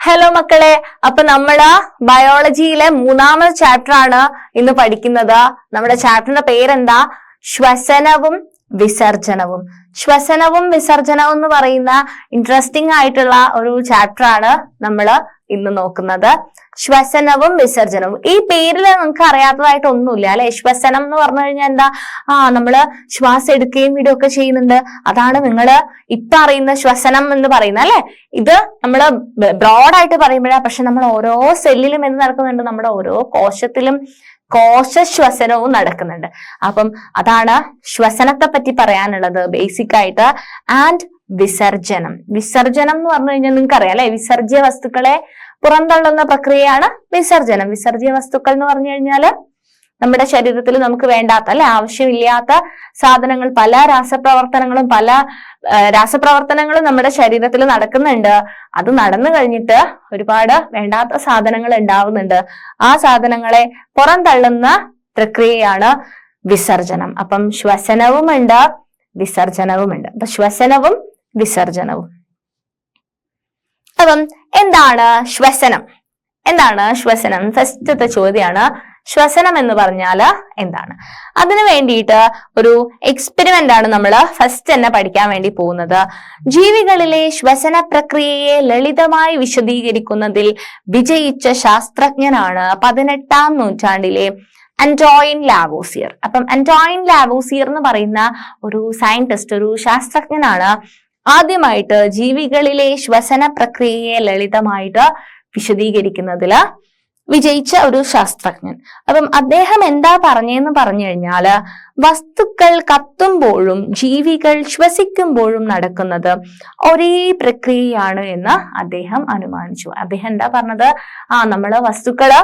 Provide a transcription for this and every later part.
Hello മക്കളെ, അപ്പൊ നമ്മള് ബയോളജിയിലെ 3ാമത്തെ ചാപ്റ്റർ ആണ് ഇന്ന് പഠിക്കുന്നത്. നമ്മുടെ ചാപ്റ്ററിന്റെ പേരെന്താ? ശ്വസനവും വിസർജനവും. ശ്വസനവും വിസർജനവും എന്ന് പറയുന്ന ഇൻട്രസ്റ്റിംഗ് ആയിട്ടുള്ള ഒരു ചാപ്റ്റർ ആണ് നമ്മൾ ഇന്ന് നോക്കുന്നത്. ശ്വസനവും വിസർജനവും. ഈ പേരിൽ നിങ്ങൾക്ക് അറിയാത്തതായിട്ട് ഒന്നുമില്ല അല്ലെ? ശ്വസനം എന്ന് പറഞ്ഞു കഴിഞ്ഞാൽ എന്താ? നമ്മള് ശ്വാസം എടുക്കുകയും വിടുകയൊക്കെ ചെയ്യുന്നുണ്ട്. അതാണ് നിങ്ങള് ഇപ്പൊ അറിയുന്ന ശ്വസനം എന്ന് പറയുന്നത് അല്ലെ? ഇത് നമ്മള് ബ്രോഡായിട്ട് പറയുമ്പോഴാ, പക്ഷെ നമ്മൾ ഓരോ സെല്ലിലും എന്ത് നടക്കുന്നുണ്ട്? നമ്മുടെ ഓരോ കോശത്തിലും കോശശ്വസനവും നടക്കുന്നുണ്ട്. അപ്പം അതാണ് ശ്വസനത്തെ പറ്റി പറയാനുള്ളത് ബേസിക് ആയിട്ട്. ആൻഡ് വിസർജനം. വിസർജനം എന്ന് പറഞ്ഞു കഴിഞ്ഞാൽ നിങ്ങൾക്ക് അറിയാം അല്ലെ? വിസർജ്യ വസ്തുക്കളെ പുറന്തള്ളുന്ന പ്രക്രിയയാണ് വിസർജനം. വിസർജ്യ വസ്തുക്കൾ എന്ന് പറഞ്ഞു കഴിഞ്ഞാല് നമ്മുടെ ശരീരത്തിൽ നമുക്ക് വേണ്ടാത്ത അല്ലെ, ആവശ്യമില്ലാത്ത സാധനങ്ങൾ, പല രാസപ്രവർത്തനങ്ങളും നമ്മുടെ ശരീരത്തിൽ നടക്കുന്നുണ്ട്. അത് നടന്നു കഴിഞ്ഞിട്ട് ഒരുപാട് വേണ്ടാത്ത സാധനങ്ങൾ ഉണ്ടാവുന്നുണ്ട്. ആ സാധനങ്ങളെ പുറന്തള്ളുന്ന പ്രക്രിയയാണ് വിസർജനം. അപ്പം ശ്വസനവും ഉണ്ട്, വിസർജനവും ഉണ്ട്. അപ്പൊ ശ്വസനവും വിസർജനവും. അപ്പം എന്താണ് ശ്വസനം? എന്താണ് ശ്വസനം? ഫസ്റ്റത്തെ ചോദ്യമാണ്, ശ്വസനം എന്ന് പറഞ്ഞാല് എന്താണ്? അതിനു വേണ്ടിയിട്ട് ഒരു എക്സ്പെരിമെന്റ് ആണ് നമ്മൾ ഫസ്റ്റ് തന്നെ പഠിക്കാൻ വേണ്ടി പോകുന്നത്. ജീവികളിലെ ശ്വസന പ്രക്രിയയെ ലളിതമായി വിശദീകരിക്കുന്നതിൽ വിജയിച്ച ശാസ്ത്രജ്ഞനാണ് 18ാം നൂറ്റാണ്ടിലെ അന്റോയിൻ ലാവോസിയർ. അപ്പം അന്റോയിൻ ലാവോസിയർ എന്ന് പറയുന്ന ഒരു സയന്റിസ്റ്റ്, ഒരു ശാസ്ത്രജ്ഞനാണ് ആദ്യമായിട്ട് ജീവികളിലെ ശ്വസന പ്രക്രിയയെ ലളിതമായിട്ട് വിശദീകരിക്കുന്നതില് വിജയിച്ച ഒരു ശാസ്ത്രജ്ഞൻ. അപ്പം അദ്ദേഹം എന്താ പറഞ്ഞെന്ന് പറഞ്ഞു കഴിഞ്ഞാല്, വസ്തുക്കൾ കത്തുമ്പോഴും ജീവികൾ ശ്വസിക്കുമ്പോഴും നടക്കുന്നത് ഒരേ പ്രക്രിയയാണ് എന്ന് അദ്ദേഹം അനുമാനിച്ചു. അദ്ദേഹം എന്താ പറഞ്ഞത്? നമ്മള് വസ്തുക്കള്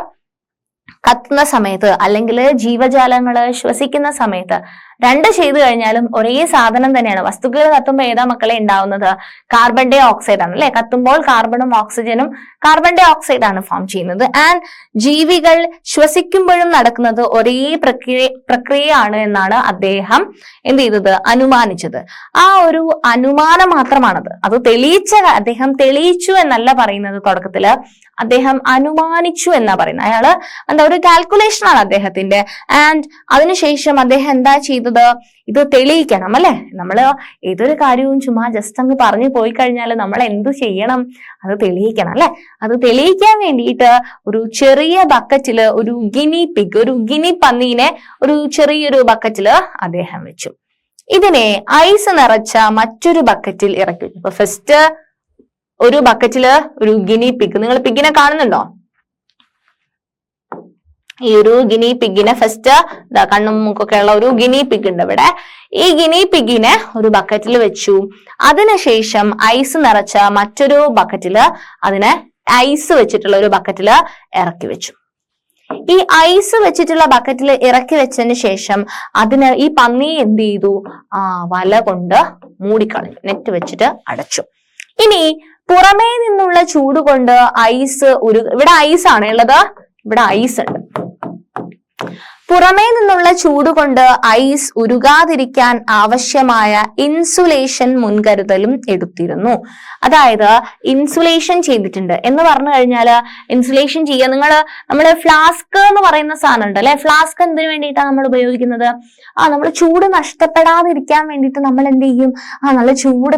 കത്തുന്ന സമയത്ത് അല്ലെങ്കിൽ ജീവജാലങ്ങള് ശ്വസിക്കുന്ന സമയത്ത് രണ്ട് ചെയ്തു കഴിഞ്ഞാലും ഒരേ സാധനം തന്നെയാണ്. വസ്തുക്കൾ കത്തുമ്പോൾ ഏതാ മക്കളെ ഉണ്ടാവുന്നത്? കാർബൺ ഡൈ ഓക്സൈഡ് ആണ് അല്ലെ? കത്തുമ്പോൾ കാർബണും ഓക്സിജനും കാർബൺ ഡൈ ഓക്സൈഡ് ആണ് ഫോം ചെയ്യുന്നത്. ആൻഡ് ജീവികൾ ശ്വസിക്കുമ്പോഴും നടക്കുന്നത് ഒരേ പ്രക്രിയയാണ് എന്നാണ് അദ്ദേഹം എന്ത് ചെയ്തത്? അനുമാനിച്ചത്. ആ ഒരു അനുമാനം മാത്രമാണത്. അത് അദ്ദേഹം തെളിയിച്ചു എന്നല്ല പറയുന്നത്. തുടക്കത്തില് അദ്ദേഹം അനുമാനിച്ചു എന്നാ പറയുന്നത്. അയാള് ഒരു കാൽക്കുലേഷൻ ആണ് അദ്ദേഹത്തിന്റെ. ആൻഡ് അതിനുശേഷം അദ്ദേഹം എന്താ ചെയ്തത്? ഇത് തെളിയിക്കണം അല്ലെ? നമ്മള് ഏതൊരു കാര്യവും ചുമ്മാ ജസ്റ്റ് അങ്ങ് പറഞ്ഞു പോയി കഴിഞ്ഞാൽ നമ്മൾ എന്ത് ചെയ്യണം? അത് തെളിയിക്കണം അല്ലെ? അത് തെളിയിക്കാൻ വേണ്ടിയിട്ട് ഒരു ചെറിയ ബക്കറ്റില് ഒരു ഗിനി പന്നീനെ ഒരു ചെറിയൊരു ബക്കറ്റില് അദ്ദേഹം വെച്ചു. ഇതിനെ ഐസ് നിറച്ച മറ്റൊരു ബക്കറ്റിൽ ഇറക്കി. അപ്പൊ ഫസ്റ്റ് ഒരു ബക്കറ്റില് ഒരു ഗിനി പിഗ്, നിങ്ങൾ പിഗിനെ കാണുന്നുണ്ടോ? ഈ ഒരു ഗിനി പിഗിനെ ഫസ്റ്റ് കണ്ണും മൂക്കൊക്കെ ഉള്ള ഒരു ഗിനി പിഗ് ഉണ്ട് ഇവിടെ. ഈ ഗിനി പിഗിനെ ഒരു ബക്കറ്റിൽ വെച്ചു. അതിനുശേഷം ഐസ് നിറച്ച മറ്റൊരു ബക്കറ്റില് ഐസ് വെച്ചിട്ടുള്ള ഒരു ബക്കറ്റില് ഇറക്കി വെച്ചു. ഈ ഐസ് വെച്ചിട്ടുള്ള ബക്കറ്റിൽ ഇറക്കി വെച്ചതിന് ശേഷം ഈ പന്നി എന്ത് ചെയ്തു? വല കൊണ്ട് മൂടിക്കളഞ്ഞു, നെറ്റ് വെച്ചിട്ട് അടച്ചു. ഇനി പുറമേ നിന്നുള്ള ചൂട് കൊണ്ട് ഇവിടെ ഐസ് ആണ് ഉള്ളത്, ഇവിടെ ഐസ് ഉണ്ട്. പുറമേ നിന്നുള്ള ചൂട് കൊണ്ട് ഐസ് ഉരുകാതിരിക്കാൻ ആവശ്യമായ ഇൻസുലേഷൻ മുൻകരുതലും എടുത്തിരുന്നു. അതായത് ഇൻസുലേഷൻ ചെയ്തിട്ടുണ്ട് എന്ന് പറഞ്ഞു കഴിഞ്ഞാല്, ഇൻസുലേഷൻ ചെയ്യുക, നമ്മള് ഫ്ലാസ്ക് എന്ന് പറയുന്ന സാധനം ഉണ്ട് അല്ലെ? ഫ്ലാസ്ക് എന്തിനു വേണ്ടിയിട്ടാണ് നമ്മൾ ഉപയോഗിക്കുന്നത്? നമ്മൾ ചൂട് നഷ്ടപ്പെടാതിരിക്കാൻ വേണ്ടിയിട്ട് നമ്മൾ എന്ത് ചെയ്യും? നല്ല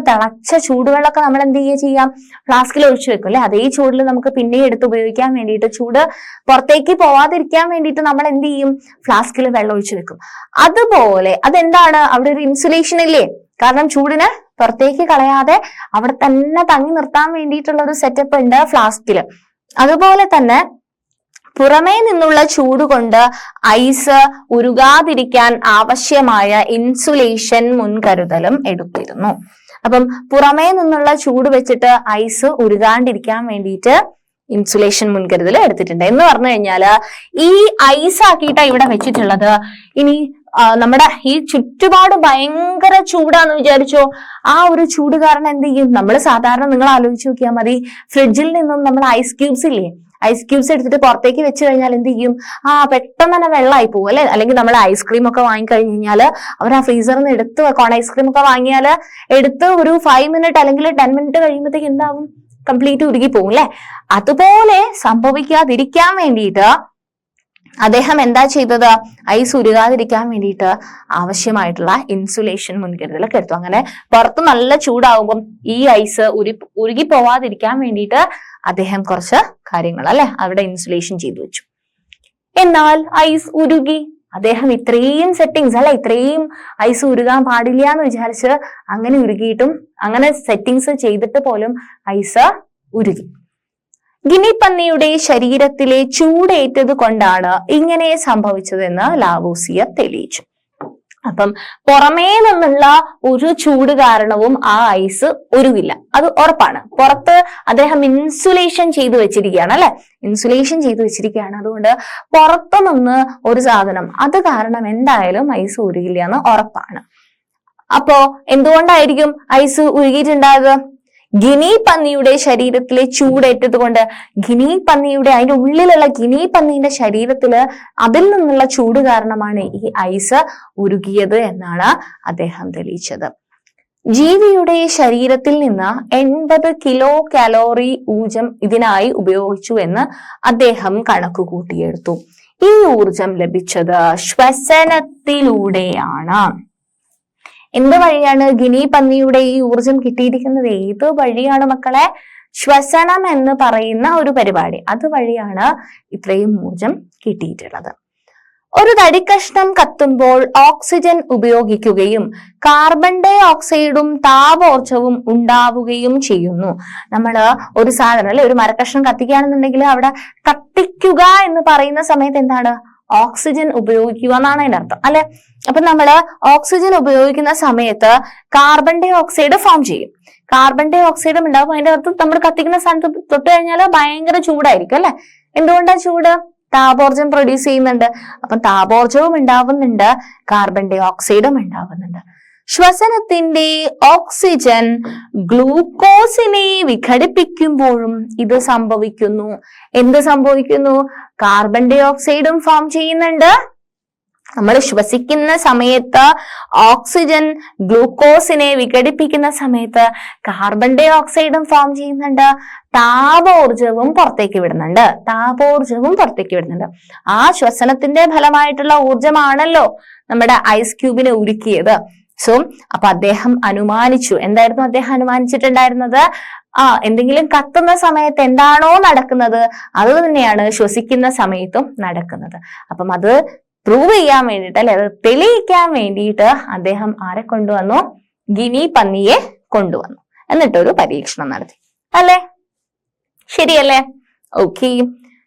തിളച്ച ചൂടുവെള്ളമൊക്കെ നമ്മൾ എന്ത് ചെയ്യാം? ഫ്ലാസ്കിൽ ഒഴിച്ചു വെക്കും അല്ലെ? അതേ ചൂടിൽ നമുക്ക് പിന്നെ എടുത്ത് ഉപയോഗിക്കാൻ വേണ്ടിയിട്ട്, ചൂട് പുറത്തേക്ക് പോവാതിരിക്കാൻ വേണ്ടിയിട്ട് നമ്മൾ എന്ത് ചെയ്യും? ഫ്ലാസ്കിൽ വെള്ളം ഒഴിച്ചു വെക്കും. അതുപോലെ അതെന്താണ്? അവിടെ ഒരു ഇൻസുലേഷൻ ഇല്ലേ? കാരണം ചൂടിനെ പുറത്തേക്ക് കളയാതെ അവിടെ തന്നെ തങ്ങി നിർത്താൻ വേണ്ടിയിട്ടുള്ള ഒരു സെറ്റപ്പ് ഉണ്ട് ഫ്ലാസ്കില്. അതുപോലെ തന്നെ പുറമേ നിന്നുള്ള ചൂട് കൊണ്ട് ഐസ് ഉരുകാതിരിക്കാൻ ആവശ്യമായ ഇൻസുലേഷൻ മുൻകരുതലും എടുത്തിരുന്നു. അപ്പം പുറമേ നിന്നുള്ള ചൂട് വെച്ചിട്ട് ഐസ് ഉരുകാണ്ടിരിക്കാൻ വേണ്ടിയിട്ട് ഇൻസുലേഷൻ മുൻകരുതൽ എടുത്തിട്ടുണ്ട് എന്ന് പറഞ്ഞു കഴിഞ്ഞാല്, ഈ ഐസ് ആക്കിയിട്ടാ ഇവിടെ വെച്ചിട്ടുള്ളത്. ഇനി നമ്മുടെ ഈ ചുറ്റുപാട് ഭയങ്കര ചൂടാന്ന് വിചാരിച്ചോ, ആ ഒരു ചൂട് കാരണം എന്ത് ചെയ്യും? നമ്മൾ സാധാരണ നിങ്ങൾ ആലോചിച്ച് നോക്കിയാൽ മതി, ഫ്രിഡ്ജിൽ നിന്നും നമ്മൾ ഐസ് ക്യൂബ്സ് ഇല്ലേ, ഐസ് ക്യൂബ്സ് എടുത്തിട്ട് പുറത്തേക്ക് വെച്ച് കഴിഞ്ഞാൽ എന്ത് ചെയ്യും? പെട്ടെന്ന് തന്നെ വെള്ളമായി പോകും അല്ലെ? അല്ലെങ്കിൽ നമ്മൾ ഐസ്ക്രീം ഒക്കെ വാങ്ങിക്കഴിഞ്ഞ് കഴിഞ്ഞാല് അവർ ആ ഫ്രീസറിൽ നിന്ന് എടുത്ത് വെക്കണം. ഐസ്ക്രീം ഒക്കെ വാങ്ങിയാല് എടുത്ത് ഒരു 5 മിനിറ്റ് അല്ലെങ്കിൽ 10 മിനിറ്റ് കഴിയുമ്പോഴത്തേക്ക് എന്താവും? കംപ്ലീറ്റ് ഉരുകി പോകും അല്ലെ. അതുപോലെ സംഭവിക്കാതിരിക്കാൻ വേണ്ടിയിട്ട് അദ്ദേഹം എന്താ ചെയ്തത്? ഐസ് ഉരുകാതിരിക്കാൻ വേണ്ടിയിട്ട് ആവശ്യമായിട്ടുള്ള ഇൻസുലേഷൻ മുൻകരുതലൊക്കെ എടുത്തു. അങ്ങനെ പുറത്ത് നല്ല ചൂടാവുമ്പം ഈ ഐസ് ഉരുകി പോവാതിരിക്കാൻ വേണ്ടിയിട്ട് അദ്ദേഹം കുറച്ച് കാര്യങ്ങൾ അല്ലെ അവിടെ ഇൻസുലേഷൻ ചെയ്തു വെച്ചു. എന്നാൽ ഐസ് ഉരുകി. അദ്ദേഹം ഇത്രയും സെറ്റിങ്സ് അല്ലെ, ഇത്രയും ഐസ് ഉരുകാൻ പാടില്ല എന്ന് വിചാരിച്ച് അങ്ങനെ ഉരുകിയിട്ടും, അങ്ങനെ സെറ്റിങ്സ് ചെയ്തിട്ട് പോലും ഐസ് ഉരുകി. ഗിനി പന്നിയുടെ ശരീരത്തിലെ ചൂടേറ്റത് കൊണ്ടാണ് ഇങ്ങനെ സംഭവിച്ചതെന്ന് ലാവോസിയർ തെളിയിച്ചു. അപ്പം പുറമേ നിന്നുള്ള ഒരു ചൂട് കാരണവും ആ ഐസ് ഉരുകില്ല, അത് ഉറപ്പാണ്. പുറത്ത് അദ്ദേഹം ഇൻസുലേഷൻ ചെയ്തു വെച്ചിരിക്കുകയാണ് അല്ലെ, ഇൻസുലേഷൻ ചെയ്തു വെച്ചിരിക്കുകയാണ്. അതുകൊണ്ട് പുറത്തു നിന്ന് ഒരു സാധനം അത് കാരണം എന്തായാലും ഐസ് ഉരുകില്ല എന്ന് ഉറപ്പാണ്. അപ്പോ എന്തുകൊണ്ടായിരിക്കും ഐസ് ഉരുകിയിട്ടുണ്ടായത്? ഗിനി പന്നിയുടെ ശരീരത്തിലെ ചൂടേറ്റത് കൊണ്ട്. ഗിനി പന്നിയുടെ അതിന്റെ ഉള്ളിലുള്ള ഗിനി പന്നീന്റെ ശരീരത്തില് അതിൽ നിന്നുള്ള ചൂട് കാരണമാണ് ഈ ഐസ് ഉരുകിയത് എന്നാണ് അദ്ദേഹം തെളിയിച്ചത്. ജീവിയുടെ ശരീരത്തിൽ നിന്ന് 80 കിലോ കാലോറി ഊർജം ഇതിനായി ഉപയോഗിച്ചു എന്ന് അദ്ദേഹം കണക്ക് കൂട്ടിയെടുത്തു. ഈ ഊർജം ലഭിച്ചത് ശ്വസനത്തിലൂടെയാണ്. എന്ത് വഴിയാണ് ഗിനി പന്നിയുടെ ഈ ഊർജം കിട്ടിയിരിക്കുന്നത്? ഏത് വഴിയാണ് മക്കളെ? ശ്വസനം എന്ന് പറയുന്ന ഒരു പരിപാടി, അതുവഴിയാണ് ഇത്രയും ഊർജം കിട്ടിയിട്ടുള്ളത്. ഒരു തടിക്കഷ്ണം കത്തുമ്പോൾ ഓക്സിജൻ ഉപയോഗിക്കുകയും കാർബൺ ഡൈ ഓക്സൈഡും താപോർജവും ഉണ്ടാവുകയും ചെയ്യുന്നു. നമ്മൾ ഒരു സാധനം അല്ലെ, ഒരു മരക്കഷ്ണം കത്തിക്കുകയാണെന്നുണ്ടെങ്കിൽ അവിടെ കത്തിക്കുക എന്ന് പറയുന്ന സമയത്ത് എന്താണ്? ഓക്സിജൻ ഉപയോഗിക്കുക എന്നാണ് അതിന്റെ അർത്ഥം അല്ലെ. അപ്പൊ നമ്മള് ഓക്സിജൻ ഉപയോഗിക്കുന്ന സമയത്ത് കാർബൺ ഡൈ ഓക്സൈഡ് ഫോം ചെയ്യും. കാർബൺ ഡൈ ഓക്സൈഡും ഉണ്ടാവും. അതിന്റെ അർത്ഥം നമ്മൾ കത്തിക്കുന്ന സ്ഥാനത്ത് തൊട്ട് കഴിഞ്ഞാൽ ഭയങ്കര ചൂടായിരിക്കും അല്ലെ. എന്തുകൊണ്ടാ ചൂട്? താപോർജം പ്രൊഡ്യൂസ് ചെയ്യുന്നുണ്ട്. അപ്പം താപോർജവും ഉണ്ടാവുന്നുണ്ട്, കാർബൺ ഡൈ ഓക്സൈഡും ഉണ്ടാവുന്നുണ്ട്. ശ്വസനത്തിന്റെ ഓക്സിജൻ ഗ്ലൂക്കോസിനെ വിഘടിപ്പിക്കുമ്പോഴും ഇത് സംഭവിക്കുന്നു. എന്ത് സംഭവിക്കുന്നു? കാർബൺ ഡൈ ഓക്സൈഡും ഫോം ചെയ്യുന്നുണ്ട്. നമ്മൾ ശ്വസിക്കുന്ന സമയത്ത് ഓക്സിജൻ ഗ്ലൂക്കോസിനെ വിഘടിപ്പിക്കുന്ന സമയത്ത് കാർബൺ ഡൈ ഓക്സൈഡും ഫോം ചെയ്യുന്നുണ്ട്. താപോർജവും പുറത്തേക്ക് വിടുന്നുണ്ട്. ആ ശ്വസനത്തിന്റെ ഫലമായിട്ടുള്ള ഊർജമാണല്ലോ നമ്മുടെ ഐസ് ക്യൂബിനെ ഉരുക്കിയത്. അപ്പൊ അദ്ദേഹം അനുമാനിച്ചു. എന്തായിരുന്നു അദ്ദേഹം അനുമാനിച്ചിട്ടുണ്ടായിരുന്നത്? എന്തെങ്കിലും കത്തുന്ന സമയത്ത് എന്താണോ നടക്കുന്നത് അത് തന്നെയാണ് ശ്വസിക്കുന്ന സമയത്തും നടക്കുന്നത്. അപ്പം അത് പ്രൂവ് ചെയ്യാൻ വേണ്ടിയിട്ട് അല്ലെ, അത് തെളിയിക്കാൻ വേണ്ടിയിട്ട് അദ്ദേഹം ആരെ കൊണ്ടുവന്നു? ഗിനി പന്നിയെ കൊണ്ടുവന്നു. എന്നിട്ടൊരു പരീക്ഷണം നടത്തി അല്ലെ. ശരിയല്ലേ? ഓക്കെ.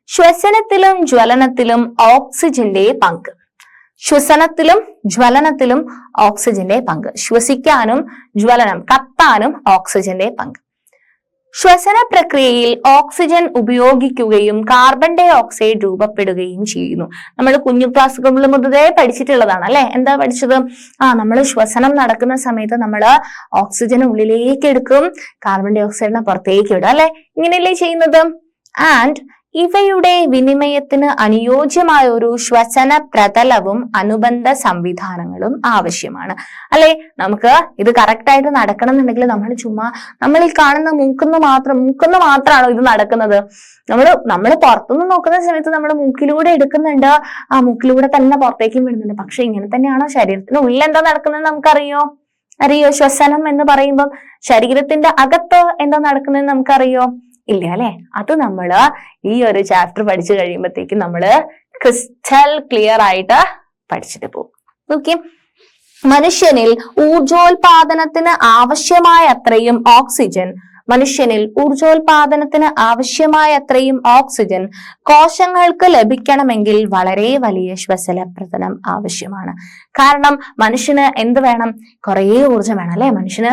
ശ്വസനത്തിലും ജ്വലനത്തിലും ഓക്സിജന്റെ പങ്ക്. ശ്വസനത്തിലും ജ്വലനത്തിലും ഓക്സിജന്റെ പങ്ക്. ശ്വസിക്കാനും ജ്വലനം, കത്താനും ഓക്സിജന്റെ പങ്ക്. ശ്വസന പ്രക്രിയയിൽ ഓക്സിജൻ ഉപയോഗിക്കുകയും കാർബൺ ഡൈ ഓക്സൈഡ് രൂപപ്പെടുകയും ചെയ്യുന്നു. നമ്മൾ കുഞ്ഞു ക്ലാസ്സുകളിൽ മുതലേ പഠിച്ചിട്ടുള്ളതാണ് അല്ലെ. എന്താ പഠിച്ചത്? നമ്മൾ ശ്വസനം നടക്കുന്ന സമയത്ത് നമ്മൾ ഓക്സിജൻ ഉള്ളിലേക്ക് എടുക്കും, കാർബൺ ഡൈ ഓക്സൈഡിനെ പുറത്തേക്ക് ഇടും അല്ലെ. ഇങ്ങനെയല്ലേ ചെയ്യുന്നത്? ആൻഡ് ഇവയുടെ വിനിമയത്തിന് അനുയോജ്യമായ ഒരു ശ്വസന പ്രതലവും അനുബന്ധ സംവിധാനങ്ങളും ആവശ്യമാണ് അല്ലെ. നമുക്ക് ഇത് കറക്റ്റ് ആയിട്ട് നടക്കണം എന്നുണ്ടെങ്കിൽ നമ്മൾ ഈ കാണുന്ന മൂക്കുന്ന് മാത്രമാണോ ഇത് നടക്കുന്നത്? നമ്മൾ പുറത്തുനിന്ന് നോക്കുന്ന സമയത്ത് നമ്മൾ മൂക്കിലൂടെ എടുക്കുന്നുണ്ട്, മൂക്കിലൂടെ തന്നെ പുറത്തേക്കും വിടുന്നുണ്ട്. പക്ഷെ ഇങ്ങനെ തന്നെയാണോ ശരീരത്തിന് ഉള്ളിൽ എന്താ നടക്കുന്നത് നമുക്കറിയോ? ശ്വസനം എന്ന് പറയുമ്പോൾ ശരീരത്തിന്റെ അകത്ത് എന്താ നടക്കുന്നതെന്ന് നമുക്കറിയോ? ഇല്ല അല്ലെ. അത് നമ്മള് ഈ ഒരു ചാപ്റ്റർ പഠിച്ചു കഴിയുമ്പോഴത്തേക്കും നമ്മള് ക്രിസ്റ്റൽ ക്ലിയർ ആയിട്ട് പഠിച്ചിട്ട് പോകും. ഓക്കെ. മനുഷ്യനിൽ ഊർജോൽപാദനത്തിന് ആവശ്യമായ അത്രയും ഓക്സിജൻ കോശങ്ങൾക്ക് ലഭിക്കണമെങ്കിൽ വളരെ വലിയ ശ്വസന പ്രതലം ആവശ്യമാണ്. കാരണം മനുഷ്യന് എന്ത് വേണം? കുറേ ഊർജ്ജം വേണം അല്ലെ. മനുഷ്യന്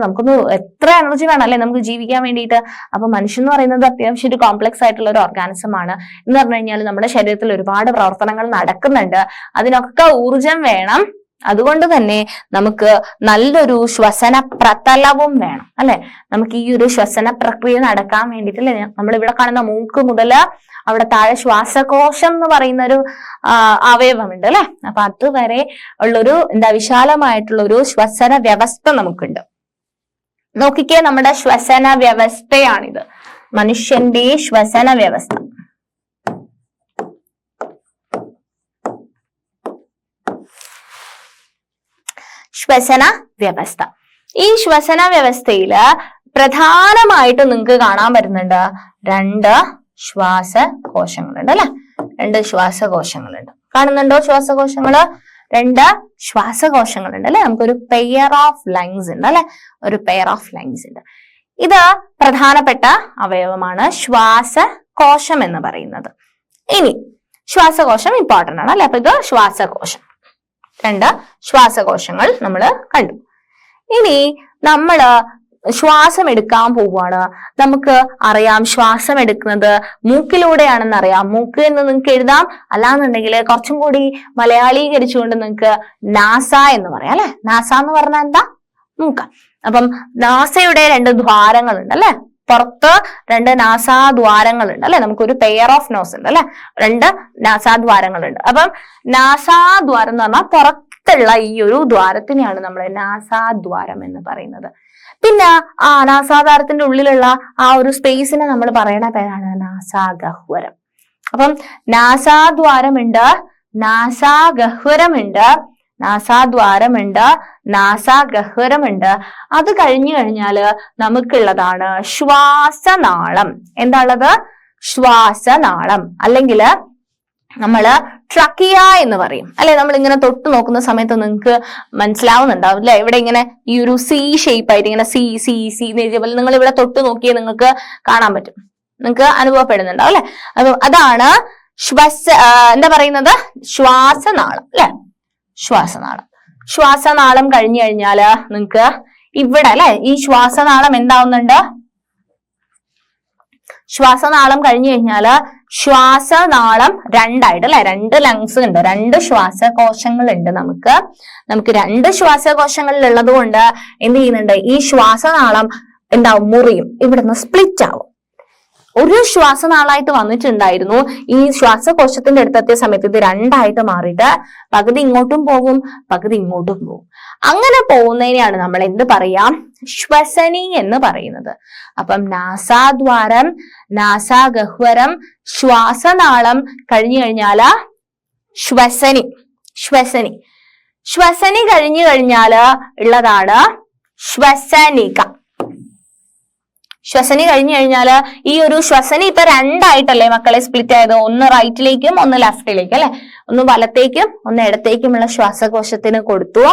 നമുക്കൊന്ന് എത്ര എനർജി വേണം അല്ലെ നമുക്ക് ജീവിക്കാൻ വേണ്ടിയിട്ട്. അപ്പൊ മനുഷ്യൻ എന്ന് പറയുന്നത് അത്യാവശ്യം ഒരു കോംപ്ലക്സ് ആയിട്ടുള്ള ഒരു ഓർഗാനിസം ആണ്. എന്ന് പറഞ്ഞു കഴിഞ്ഞാൽ നമ്മുടെ ശരീരത്തിൽ ഒരുപാട് പ്രവർത്തനങ്ങൾ നടക്കുന്നുണ്ട്, അതിനൊക്കെ ഊർജം വേണം. അതുകൊണ്ട് തന്നെ നമുക്ക് നല്ലൊരു ശ്വസന പ്രതലവും വേണം അല്ലെ. നമുക്ക് ഈ ഒരു ശ്വസന പ്രക്രിയ നടക്കാൻ വേണ്ടിയിട്ട് അല്ലെ, നമ്മൾ ഇവിടെ കാണുന്ന മൂക്ക് മുതൽ അവിടെ താഴെ ശ്വാസകോശം എന്ന് പറയുന്ന ഒരു അവയവമുണ്ട് അല്ലെ. അപ്പൊ അതുവരെ ഉള്ളൊരു വിശാലമായിട്ടുള്ള ഒരു ശ്വസന വ്യവസ്ഥ നമുക്കുണ്ട്. നോക്കിക്കേ, നമ്മുടെ ശ്വസന വ്യവസ്ഥയാണിത്, മനുഷ്യന്റെ ശ്വസന വ്യവസ്ഥ. ശ്വസന വ്യവസ്ഥ. ഈ ശ്വസന വ്യവസ്ഥയില് പ്രധാനമായിട്ടും നിങ്ങൾക്ക് കാണാൻ പറ്റുന്നുണ്ട് 2 ശ്വാസകോശങ്ങളുണ്ട് അല്ലെ. 2 ശ്വാസകോശങ്ങളുണ്ട്. കാണുന്നുണ്ടോ ശ്വാസകോശങ്ങള്? 2 ശ്വാസകോശങ്ങളുണ്ട് അല്ലെ. നമുക്കൊരു പെയർ ഓഫ് ലങ്സ് ഉണ്ട് അല്ലെ, ഒരു പെയർ ഓഫ് ലങ്സ് ഉണ്ട്. ഇത് പ്രധാനപ്പെട്ട അവയവമാണ് ശ്വാസകോശം എന്ന് പറയുന്നത്. ഇനി ശ്വാസകോശം ഇമ്പോർട്ടന്റ് ആണ് അല്ലെ. അപ്പൊ ഇത് ശ്വാസകോശം, 2 ശ്വാസകോശങ്ങൾ നമ്മൾ കണ്ടു. ഇനി നമ്മള് ശ്വാസം എടുക്കാൻ പോവുകയാണ്. നമുക്ക് അറിയാം ശ്വാസം എടുക്കുന്നത് മൂക്കിലൂടെയാണെന്ന് അറിയാം. മൂക്ക് എന്ന് നിങ്ങൾക്ക് എഴുതാം, അല്ലാന്നുണ്ടെങ്കിൽ കുറച്ചും കൂടി മലയാളീകരിച്ചുകൊണ്ട് നിങ്ങൾക്ക് നാസ എന്ന് പറയാം അല്ലെ. നാസ എന്ന് പറഞ്ഞാൽ എന്താ? മൂക്ക. അപ്പം നാസയുടെ 2 ദ്വാരങ്ങളുണ്ട് അല്ലെ, പുറത്ത് 2 നാസാദ്വാരങ്ങളുണ്ട് അല്ലെ. നമുക്കൊരു പെയർ ഓഫ് നോസ് ഉണ്ട് അല്ലെ, 2 നാസാദ്വാരങ്ങളുണ്ട്. അപ്പം നാസാദ്വാരം എന്ന് പറഞ്ഞാൽ പുറത്തുള്ള ഈ ഒരു ദ്വാരത്തിനെയാണ് നമ്മൾ നാസാദ്വാരം എന്ന് പറയുന്നത്. പിന്നെ നാസാദ്വാരത്തിന്റെ ഉള്ളിലുള്ള ആ ഒരു സ്പേസിനെ നമ്മൾ പറയുന്ന പേരാണ് നാസാഗഹ്വരം. അപ്പം നാസാദ്വാരമുണ്ട്, നാസാഗഹ്വരമുണ്ട്, നാസാദ്വാരമുണ്ട്, നാസാഗഹ്വരമുണ്ട്. അത് കഴിഞ്ഞു കഴിഞ്ഞാല് നമുക്കുള്ളതാണ് ശ്വാസനാളം. എന്താണുള്ളത്? ശ്വാസനാളം, അല്ലെങ്കിൽ നമ്മള് ട്രക്കിയ എന്ന് പറയും അല്ലെ. നമ്മൾ ഇങ്ങനെ തൊട്ട് നോക്കുന്ന സമയത്ത് നിങ്ങൾക്ക് മനസ്സിലാവുന്നുണ്ടാവും അല്ലെ, ഇവിടെ ഇങ്ങനെ ഈ ഒരു സി ഷേപ്പ് ആയിട്ട് ഇങ്ങനെ സി സി സി എന്ന് എഴുതിയ പോലെ നിങ്ങൾ ഇവിടെ തൊട്ട് നോക്കിയാൽ നിങ്ങൾക്ക് കാണാൻ പറ്റും, നിങ്ങൾക്ക് അനുഭവപ്പെടുന്നുണ്ടാവും അല്ലെ. അപ്പൊ അതാണ് എന്താ പറയുന്നത്? ശ്വാസനാളം അല്ലെ, ശ്വാസനാളം. ശ്വാസനാളം കഴിഞ്ഞു കഴിഞ്ഞാല് നിങ്ങക്ക് ഇവിടെ അല്ലെ ഈ ശ്വാസനാളം എന്താവുന്നുണ്ട്? ശ്വാസനാളം കഴിഞ്ഞു കഴിഞ്ഞാല് ശ്വാസനാളം 2 ആയിട്ട് അല്ലെ, 2 ലങ്സ് ഉണ്ട്, 2 ശ്വാസകോശങ്ങൾ ഉണ്ട്. നമുക്ക് 2 ശ്വാസകോശങ്ങളിൽ ഉള്ളത് കൊണ്ട് എന്ത് ചെയ്യുന്നുണ്ട്? ഈ ശ്വാസനാളം എന്താവും? മുറിയും, ഇവിടുന്ന് സ്പ്ലിറ്റ് ആവും. ഒരു ശ്വാസനാളായിട്ട് വന്നിട്ടുണ്ടായിരുന്നു. ഈ ശ്വാസകോശത്തിന്റെ അടുത്തെത്തിയ സമയത്ത് ഇത് 2 ആയിട്ട് മാറിയിട്ട് പകുതി ഇങ്ങോട്ടും പോകും, പകുതി ഇങ്ങോട്ടും പോകും. അങ്ങനെ പോകുന്നതിനെയാണ് നമ്മൾ എന്ത് പറയാം? ശ്വസനി എന്ന് പറയുന്നത്. അപ്പം നാസാദ്വാരം, നാസാഗഹ്വരം, ശ്വാസനാളം കഴിഞ്ഞു കഴിഞ്ഞാല് ശ്വസനി. ശ്വസനി ശ്വസനി കഴിഞ്ഞു കഴിഞ്ഞാല് ഉള്ളതാണ് ശ്വസനിക. ശ്വസനി കഴിഞ്ഞു കഴിഞ്ഞാല് ഈ ഒരു ശ്വസനി ഇപ്പൊ 2 ആയിട്ടല്ലേ മക്കളെ സ്പ്ലിറ്റ് ആയത്? ഒന്ന് റൈറ്റിലേക്കും ഒന്ന് ലെഫ്റ്റിലേക്കും അല്ലെ, ഒന്ന് വലത്തേക്കും ഒന്ന് ഇടത്തേക്കുമുള്ള ശ്വാസകോശത്തിന് കൊടുത്തു.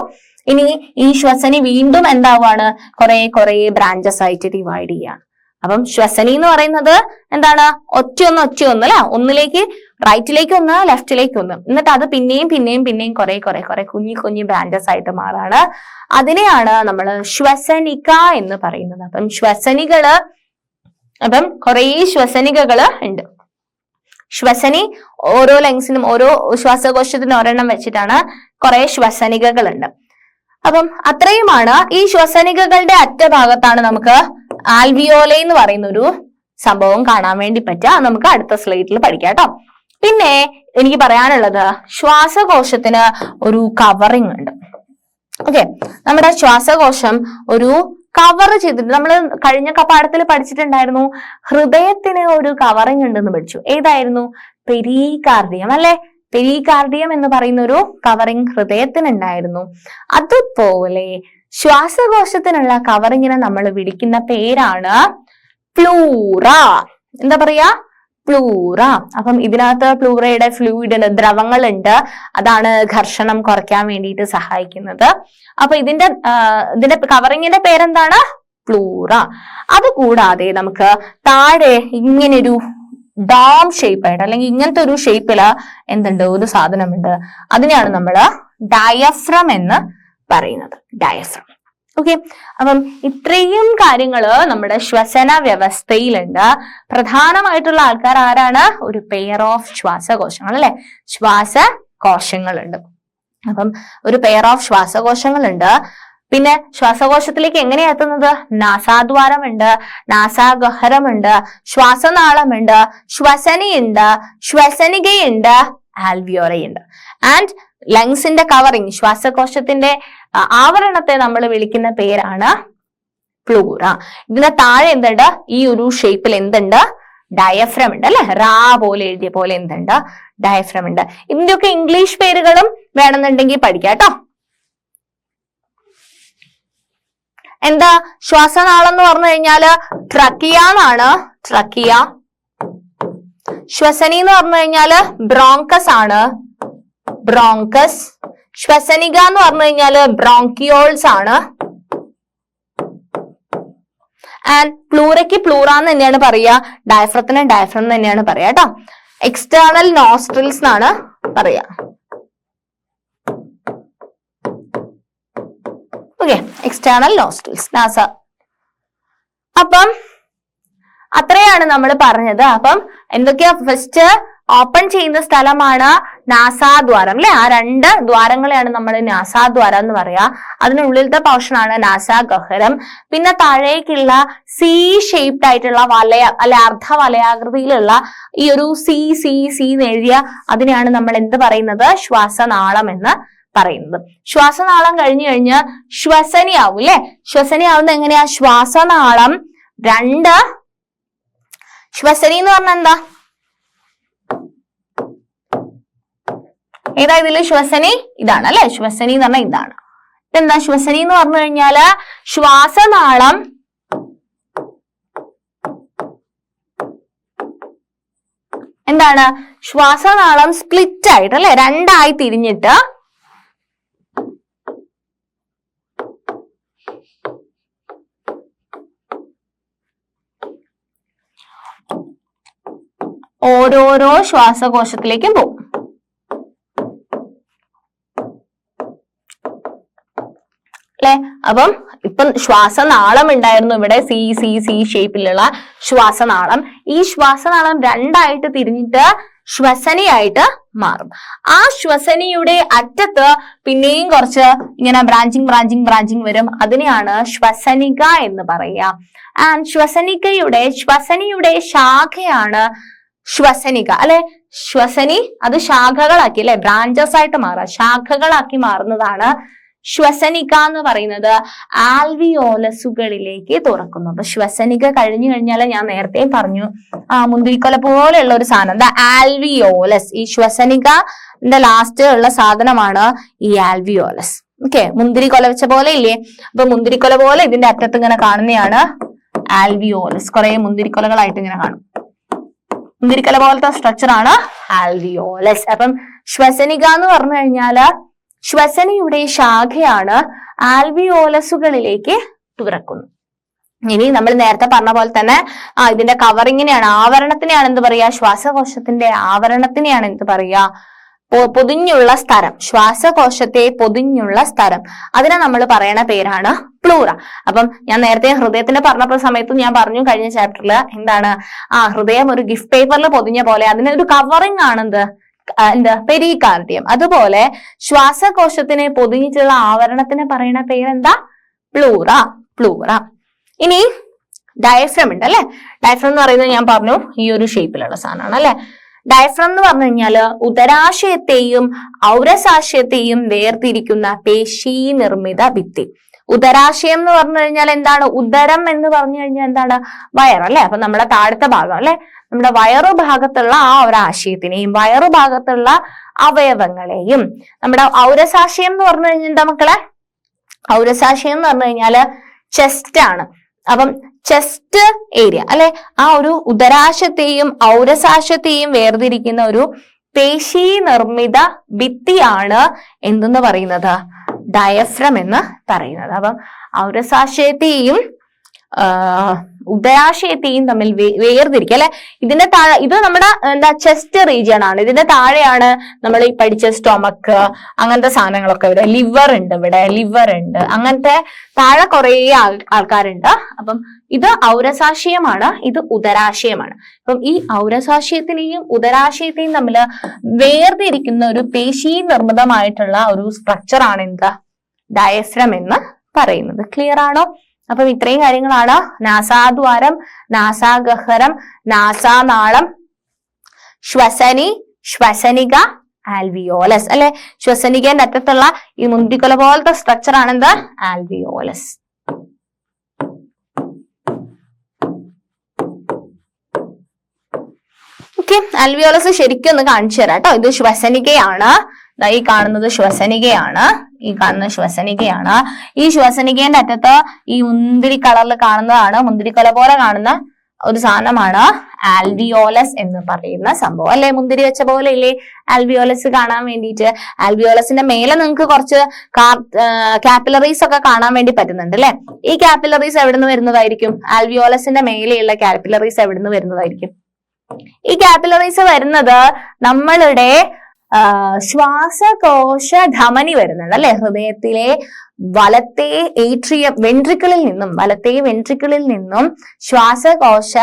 ഇനി ഈ ശ്വസനി വീണ്ടും എന്താവാണ്? കുറെ ബ്രാഞ്ചസ് ആയിട്ട് ഡിവൈഡ് ചെയ്യാണ്. അപ്പം ശ്വസനി എന്ന് പറയുന്നത് എന്താണ്? ഒറ്റയൊന്ന് അല്ലെ, ഒന്നിലേക്ക് റൈറ്റിലേക്ക് ഒന്ന് ലെഫ്റ്റിലേക്ക് ഒന്ന്, എന്നിട്ട് അത് പിന്നെയും കുറെ കുഞ്ഞി ബ്രാഞ്ചസ് ആയിട്ട് മാറാണ്. അതിനെയാണ് നമ്മൾ ശ്വസനിക എന്ന് പറയുന്നത്. അപ്പം ശ്വസനികള്, അപ്പം കുറെ ശ്വസനികകള് ഉണ്ട്. ശ്വസനി ഓരോ ലങ്സിനും ഓരോ ശ്വാസകോശത്തിനും ഒരെണ്ണം വെച്ചിട്ടാണ് കുറെ ശ്വസനികകളുണ്ട്. അപ്പം അത്രയുമാണ്. ഈ ശ്വസനികകളുടെ അറ്റഭാഗത്താണ് നമുക്ക് ആൽവിയോല എന്ന് പറയുന്ന ഒരു സംഭവം കാണാൻ വേണ്ടി പറ്റുക. നമുക്ക് അടുത്ത സ്ലൈഡിൽ പഠിക്കാം കേട്ടോ. പിന്നെ എനിക്ക് പറയാനുള്ളത്, ശ്വാസകോശത്തിന് ഒരു കവറിങ് ഉണ്ട്. ഓക്കെ, നമ്മുടെ ശ്വാസകോശം ഒരു കവർ ചെയ്തിട്ട്, നമ്മൾ കഴിഞ്ഞ പാഠത്തിൽ പഠിച്ചിട്ടുണ്ടായിരുന്നു ഹൃദയത്തിന് ഒരു കവറിങ് ഉണ്ടെന്ന് പഠിച്ചു. ഏതായിരുന്നു? പെരികാർഡിയം അല്ലെ. പെരികാർഡിയം എന്ന് പറയുന്ന ഒരു കവറിങ് ഹൃദയത്തിനുണ്ടായിരുന്നു. അതുപോലെ ശ്വാസകോശത്തിനുള്ള കവറിങ്ങിനെ നമ്മൾ വിളിക്കുന്ന പേരാണ് പ്ലൂറ. എന്താ പറയാ? പ്ലൂറ. അപ്പം ഇതിനകത്ത് പ്ലൂറയുടെ ഫ്ലൂയിഡ് ഉണ്ട്, ദ്രവങ്ങളുണ്ട്. അതാണ് ഘർഷണം കുറയ്ക്കാൻ വേണ്ടിയിട്ട് സഹായിക്കുന്നത്. അപ്പൊ ഇതിന്റെ കവറിങ്ങിന്റെ പേരെന്താണ്? പ്ലൂറ. അതുകൂടാതെ നമുക്ക് താഴെ ഇങ്ങനൊരു ഡോം ഷേപ്പായിട്ട് അല്ലെങ്കിൽ ഇങ്ങനത്തെ ഒരു ഷേപ്പില് എന്തുണ്ട്? ഒരു സാധനമുണ്ട്. അതിനെയാണ് നമ്മൾ ഡയഫ്രം എന്ന് പറയുന്നത്. ഡയഫ്രം. ഓക്കെ, അപ്പം ഇത്രയും കാര്യങ്ങള് നമ്മുടെ ശ്വസന വ്യവസ്ഥയിലുണ്ട്. പ്രധാനമായിട്ടുള്ള ആൾക്കാർ ആരാണ്? ഒരു പെയർ ഓഫ് ശ്വാസകോശങ്ങൾ അല്ലെ, ശ്വാസകോശങ്ങളുണ്ട്. അപ്പം ഒരു പെയർ ഓഫ് ശ്വാസകോശങ്ങളുണ്ട്. പിന്നെ ശ്വാസകോശത്തിലേക്ക് എങ്ങനെയാ എത്തുന്നത്? നാസാദ്വാരമുണ്ട്, നാസാഗഹ്വരമുണ്ട്, ശ്വാസനാളമുണ്ട്, ശ്വസനിയുണ്ട്, ശ്വസനികയുണ്ട്, ആൽവിയോലയുണ്ട്. ആൻഡ് ലങ്സിന്റെ കവറിങ്, ശ്വാസകോശത്തിന്റെ ആവരണത്തെ നമ്മൾ വിളിക്കുന്ന പേരാണ് പ്ലൂറ. ഇതിന്റെ താഴെ എന്തുണ്ട്? ഈ ഒരു ഷേപ്പിൽ എന്തുണ്ട്? ഡയഫ്രം ഉണ്ട് അല്ലെ? റാ പോലെ എഴുതിയ പോലെ എന്തുണ്ട്? ഡയഫ്രം ഉണ്ട്. ഇതിന്റെയൊക്കെ ഇംഗ്ലീഷ് പേരുകളും വേണമെന്നുണ്ടെങ്കിൽ പഠിക്കാം കേട്ടോ. എന്താ ശ്വാസനാളം എന്ന് പറഞ്ഞു കഴിഞ്ഞാല് ട്രക്കിയ എന്നാണ്. ട്രക്കിയ. ശ്വസനി എന്ന് പറഞ്ഞു കഴിഞ്ഞാല് ബ്രോങ്കസ് ആണ്. ബ്രോങ്കസ്. ശ്വസനിക എന്ന് പറഞ്ഞു കഴിഞ്ഞാല് ബ്രോങ്കിയോൾസ് ആണ്. ആൻഡ് പ്ലൂറയ്ക്ക് പ്ലൂറ എന്ന് തന്നെയാണ് പറയാ. ഡയഫ്രത്തിന് ഡയഫ്രം എന്ന് തന്നെയാണ് പറയാ കേട്ടോ. എക്സ്റ്റേണൽ നോസ്ട്രിൽസ് എന്നാണ് പറയാ. Okay, external nostrils NASA. അപ്പം അത്രയാണ് നമ്മൾ പറഞ്ഞത്. അപ്പം എന്തൊക്കെയാ? ഫസ്റ്റ് ഓപ്പൺ ചെയ്യുന്ന സ്ഥലമാണ് നാസാദ്വാരം അല്ലെ? ആ 2 ദ്വാരങ്ങളെയാണ് നമ്മൾ നാസാദ്വാരം എന്ന് പറയാ. അതിനുള്ളിലത്തെ പോർഷൻ ആണ് നാസാഗഹ്വരം. പിന്നെ താഴേക്കുള്ള സി ഷേപ്ഡ് ആയിട്ടുള്ള വലയ അല്ലെ അർദ്ധവലയാകൃതിയിലുള്ള ഈ ഒരു സി സി സി എന്ന് എഴുതിയ അതിനെയാണ് നമ്മൾ എന്ത് പറയുന്നത്? ശ്വാസനാളം എന്ന് പറയുന്നത്. ശ്വാസനാളം കഴിഞ്ഞു കഴിഞ്ഞ് ശ്വസനി ആവും അല്ലെ? ശ്വസനി ആവുന്നത് എങ്ങനെയാ? ശ്വാസനാളം 2. ശ്വസനി എന്ന് പറഞ്ഞാൽ എന്താ? ഏതാ ഇതില് ശ്വസനി? ഇതാണ് അല്ലെ? ശ്വസനി എന്ന് പറഞ്ഞാൽ ഇതാണ്. ഇതെന്താ ശ്വസനി എന്ന് പറഞ്ഞു കഴിഞ്ഞാല് ശ്വാസനാളം എന്താണ്? ശ്വാസനാളം സ്പ്ലിറ്റ് ആയിട്ട് അല്ലെ 2 ആയി തിരിഞ്ഞിട്ട് ഓരോരോ ശ്വാസകോശത്തിലേക്കും പോകും. അല്ലെ? അപ്പം ഇപ്പം ശ്വാസനാളം ഉണ്ടായിരുന്നു ഇവിടെ, സി സി സി ഷേപ്പിലുള്ള ശ്വാസനാളം. ഈ ശ്വാസനാളം 2 ആയിട്ട് തിരിഞ്ഞിട്ട് ശ്വസനിയായിട്ട് മാറും. ആ ശ്വസനിയുടെ അറ്റത്ത് പിന്നെയും കുറച്ച് ഇങ്ങനെ ബ്രാഞ്ചിങ് വരും. അതിനെയാണ് ശ്വസനിക എന്ന് പറയുക. ആൻഡ് ശ്വസനിയുടെ ശാഖയാണ് ശ്വസനിക അല്ലെ? ശ്വസനി അത് ശാഖകളാക്കി അല്ലെ? ബ്രാഞ്ചസ് ആയിട്ട് മാറുക, ശാഖകളാക്കി മാറുന്നതാണ് ശ്വസനിക എന്ന് പറയുന്നത്. ആൽവിയോലസുകളിലേക്ക് തുറക്കുന്നു. അപ്പൊ ശ്വസനിക കഴിഞ്ഞു കഴിഞ്ഞാൽ ഞാൻ നേരത്തെ പറഞ്ഞു മുന്തിരിക്കൊല പോലെയുള്ള ഒരു സാധനം എന്താ? ആൽവിയോലസ്. ഈ ശ്വസനികന്റെ ലാസ്റ്റ് ഉള്ള സാധനമാണ് ഈ ആൽവിയോലസ്. ഓക്കെ, മുന്തിരിക്കൊല വെച്ച പോലെ ഇല്ലേ? അപ്പൊ മുന്തിരിക്കൊല പോലെ ഇതിന്റെ അറ്റത്ത് ഇങ്ങനെ കാണുന്നതാണ് ആൽവിയോലസ്. കുറെ മുന്തിരിക്കൊലകളായിട്ട് ഇങ്ങനെ കാണും. മുന്തിരിക്കൊല പോലത്തെ സ്ട്രക്ചർ ആണ് ആൽവിയോലസ്. അപ്പം ശ്വസനിക എന്ന് പറഞ്ഞു കഴിഞ്ഞാല് ശ്വസനിയുടെ ശാഖയാണ് ആൽവിയോലസുകളിലേക്ക് തുറക്കുന്നു. ഇനി നമ്മൾ നേരത്തെ പറഞ്ഞ പോലെ തന്നെ ഇതിന്റെ കവറിങ്ങിനെയാണ്, ആവരണത്തിനെയാണ് എന്ത് പറയാ? ശ്വാസകോശത്തിന്റെ ആവരണത്തിനെയാണ് എന്ത് പറയാ? പൊതിഞ്ഞുള്ള സ്ഥലം. ശ്വാസകോശത്തെ പൊതിഞ്ഞുള്ള സ്ഥലം, അതിനെ നമ്മൾ പറയണ പേരാണ് പ്ലൂറ. അപ്പം ഞാൻ നേരത്തെ ഹൃദയത്തിന്റെ പറഞ്ഞപ്പോൾ സമയത്തും ഞാൻ പറഞ്ഞു കഴിഞ്ഞ ചാപ്റ്ററിൽ എന്താണ്? ഹൃദയം ഒരു ഗിഫ്റ്റ് പേപ്പറിൽ പൊതിഞ്ഞ പോലെ അതിനൊരു കവറിങ് ആണെന്ത്? പെരികാർഡിയം. അതുപോലെ ശ്വാസകോശത്തിനെ പൊതിഞ്ഞിട്ടുള്ള ആവരണത്തിനെ പറയുന്ന പേരെന്താ? പ്ലൂറ. ഇനി ഡയഫ്രം ഉണ്ട് അല്ലെ? ഡയഫ്രം എന്ന് പറയുന്നത് ഞാൻ പറഞ്ഞു ഈ ഒരു ഷേപ്പിലുള്ള സാധനമാണ് അല്ലെ? ഡയഫ്രം എന്ന് പറഞ്ഞു കഴിഞ്ഞാല് ഉദരാശയത്തെയും ഔരസാശയത്തെയും വേർതിരിക്കുന്ന പേശി നിർമ്മിത ഭിത്തി. ഉദരാശയം എന്ന് പറഞ്ഞു കഴിഞ്ഞാൽ എന്താണ്? ഉദരം എന്ന് പറഞ്ഞു കഴിഞ്ഞാൽ എന്താണ്? വയറല്ലേ? അപ്പൊ നമ്മുടെ താഴത്തെ ഭാഗം അല്ലെ? നമ്മുടെ വയറുഭാഗത്തുള്ള ആ ഒരു ആശയത്തിനെയും വയറുഭാഗത്തുള്ള അവയവങ്ങളെയും, നമ്മുടെ ഔരസാശയം എന്ന് പറഞ്ഞു കഴിഞ്ഞാൽ എന്താ മക്കളെ? ഔരസാശയം എന്ന് പറഞ്ഞു കഴിഞ്ഞാല് ചെസ്റ്റ് ആണ്. അപ്പം ചെസ്റ്റ് ഏരിയ അല്ലെ? ആ ഒരു ഉദരാശയത്തെയും ഔരസാശയത്തെയും വേർതിരിക്കുന്ന ഒരു പേശി നിർമ്മിത ഭിത്തിയാണ് എന്തെന്ന് പറയുന്നത്? ഡയഫ്രം എന്ന് പറയുന്നത്. അപ്പം ഔരസാശയത്തെയും ഉദരാശയത്തെയും തമ്മിൽ വേർതിരിക്കുക അല്ലെ? ഇതിന്റെ താഴെ ഇത് നമ്മുടെ എന്താ ചെസ്റ്റ് റീജിയൺ ആണ്. ഇതിന്റെ താഴെയാണ് നമ്മൾ ഈ പഠിച്ച സ്റ്റൊമക്ക് അങ്ങനത്തെ സാധനങ്ങളൊക്കെ ഇവിടെ. ലിവർ ഉണ്ട്, അങ്ങനത്തെ താഴെ കുറെ ആൾക്കാരുണ്ട്. അപ്പം ഇത് ഔരസാശയമാണ്, ഇത് ഉദരാശയമാണ്. അപ്പം ഈ ഔരസാശയത്തിനെയും ഉദരാശയത്തെയും തമ്മിൽ വേർതിരിക്കുന്ന ഒരു പേശി നിർമ്മിതമായിട്ടുള്ള ഒരു സ്ട്രക്ചർ ആണ് എന്താ? ഡയഫ്രം എന്ന് പറയുന്നത്. ക്ലിയർ ആണോ? അപ്പം ഇത്രയും കാര്യങ്ങളാണ് നാസാദ്വാരം, നാസാഗഹ്വരം, നാസാനാളം, ശ്വസനി, ശ്വസനിക, ആൽവിയോലസ് അല്ലെ? ശ്വസനികന്റെ അറ്റത്തുള്ള ഈ മുന്തിരിക്കൊല പോലത്തെ സ്ട്രക്ചർ ആണ് എന്ത്? ആൽവിയോലസ്. ഓക്കെ, ആൽവിയോളസ് ശരിക്കും ഒന്ന് കാണിച്ചു തരാം കേട്ടോ. ഇത് ശ്വസനികയാണ്. ഈ കാണുന്നത് ശ്വസനികയാണ്. ഈ ശ്വസനികേന്റെ അറ്റത്ത് ഈ മുന്തിരി കളറിൽ കാണുന്നതാണ്, മുന്തിരിക്കൊല പോലെ കാണുന്ന ഒരു സാധനമാണ് ആൽവിയോലസ് എന്ന് പറയുന്ന സംഭവം അല്ലെ. മുന്തിരി വെച്ച പോലെ ഇല്ലേ ആൽവിയോലസ് കാണാൻ വേണ്ടിയിട്ട്. ആൽവിയോലസിന്റെ മേലെ നിങ്ങൾക്ക് കുറച്ച് കാപ്പിലറീസ് ഒക്കെ കാണാൻ വേണ്ടി പറ്റുന്നുണ്ട് അല്ലെ. ഈ കാപ്പിലറീസ് എവിടുന്ന് വരുന്നതായിരിക്കും? ആൽവിയോലസിന്റെ മേലെയുള്ള കാപ്പിലറീസ് എവിടുന്ന് വരുന്നതായിരിക്കും? ഈ കാപ്പിലറീസ് വരുന്നത് നമ്മളുടെ ശ്വാസകോശ ധമനി വരുന്നുണ്ട് അല്ലെ. ഹൃദയത്തിലെ വലത്തെ വെൻട്രിക്കിളിൽ നിന്നും ശ്വാസകോശ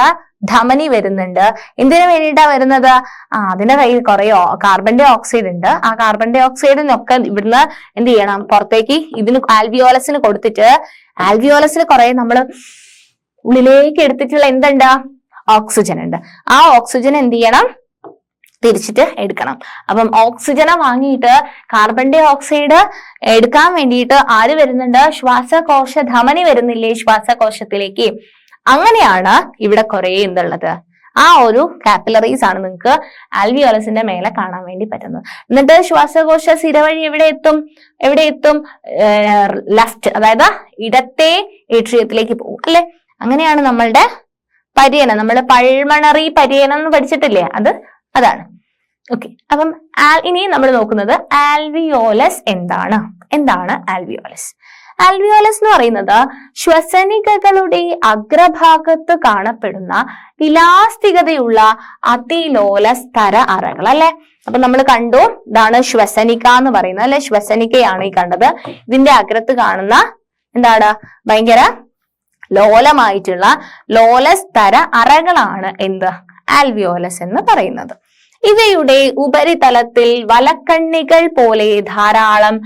ധമനി വരുന്നുണ്ട്. എന്തിനു വേണ്ടിയിട്ടാ വരുന്നത്? അതിന്റെ കയ്യിൽ കുറെ കാർബൺ ഡൈ ഓക്സൈഡ് ഉണ്ട്. ആ കാർബൺ ഡൈ ഓക്സൈഡിനൊക്കെ ഇവിടുന്ന് എന്ത് ചെയ്യണം? പുറത്തേക്ക് ഇതിന് ആൽവിയോലസിന് കൊടുത്തിട്ട്, ആൽവിയോലസിന് കുറെ നമ്മൾ ഉള്ളിലേക്ക് എടുത്തിട്ടുള്ള എന്തുണ്ട്? ഓക്സിജൻ ഉണ്ട്. ആ ഓക്സിജൻ എന്ത് ചെയ്യണം? തിരിച്ചിട്ട് എടുക്കണം. അപ്പം ഓക്സിജനെ വാങ്ങിയിട്ട് കാർബൺ ഡൈ ഓക്സൈഡ് എടുക്കാൻ വേണ്ടിയിട്ട് ആര് വരുന്നുണ്ട്? ശ്വാസകോശ ധമനി വരുന്നില്ലേ ശ്വാസകോശത്തിലേക്ക്? അങ്ങനെയാണ് ഇവിടെ കുറെ എന്തുള്ളത്? ആ ഒരു കാപ്പിലറീസ് ആണ് നിങ്ങൾക്ക് ആൽവിയോലസിന്റെ മേലെ കാണാൻ വേണ്ടി പറ്റുന്നത്. എന്നിട്ട് ശ്വാസകോശ സിര വഴി എവിടെ എത്തും? ലെഫ്റ്റ്, അതായത് ഇടത്തെ ഏട്രിയത്തിലേക്ക് പോകും അല്ലെ. അങ്ങനെയാണ് നമ്മളുടെ പര്യനം. നമ്മൾ പൾമണറി പര്യനം എന്ന് പഠിച്ചിട്ടില്ലേ? അതാണ്. ഓക്കെ, അപ്പം ഇനി നമ്മൾ നോക്കുന്നത് ആൽവിയോലസ് എന്താണ് ആൽവിയോലസ്? ആൽവിയോലസ് എന്ന് പറയുന്നത് ശ്വസനികകളുടെ അഗ്രഭാഗത്ത് കാണപ്പെടുന്ന ഇലാസ്തികതയുള്ള അതിലോല സ്തര അറകൾ അല്ലെ. അപ്പൊ നമ്മൾ കണ്ടു, ഇതാണ് ശ്വസനിക എന്ന് പറയുന്നത് അല്ലെ. ശ്വസനികയാണ് ഈ കണ്ടത്. ഇതിന്റെ അഗ്രത്ത് കാണുന്ന എന്താണ്? ഭയങ്കര ലോലമായിട്ടുള്ള ലോലസ്തര അറകളാണ് ആൽവിയോലസ് എന്ന് പറയുന്നത്. ഇവയുടെ ഉപരിതലത്തിൽ വലക്കണ്ണികൾ പോലെ ധാരാളം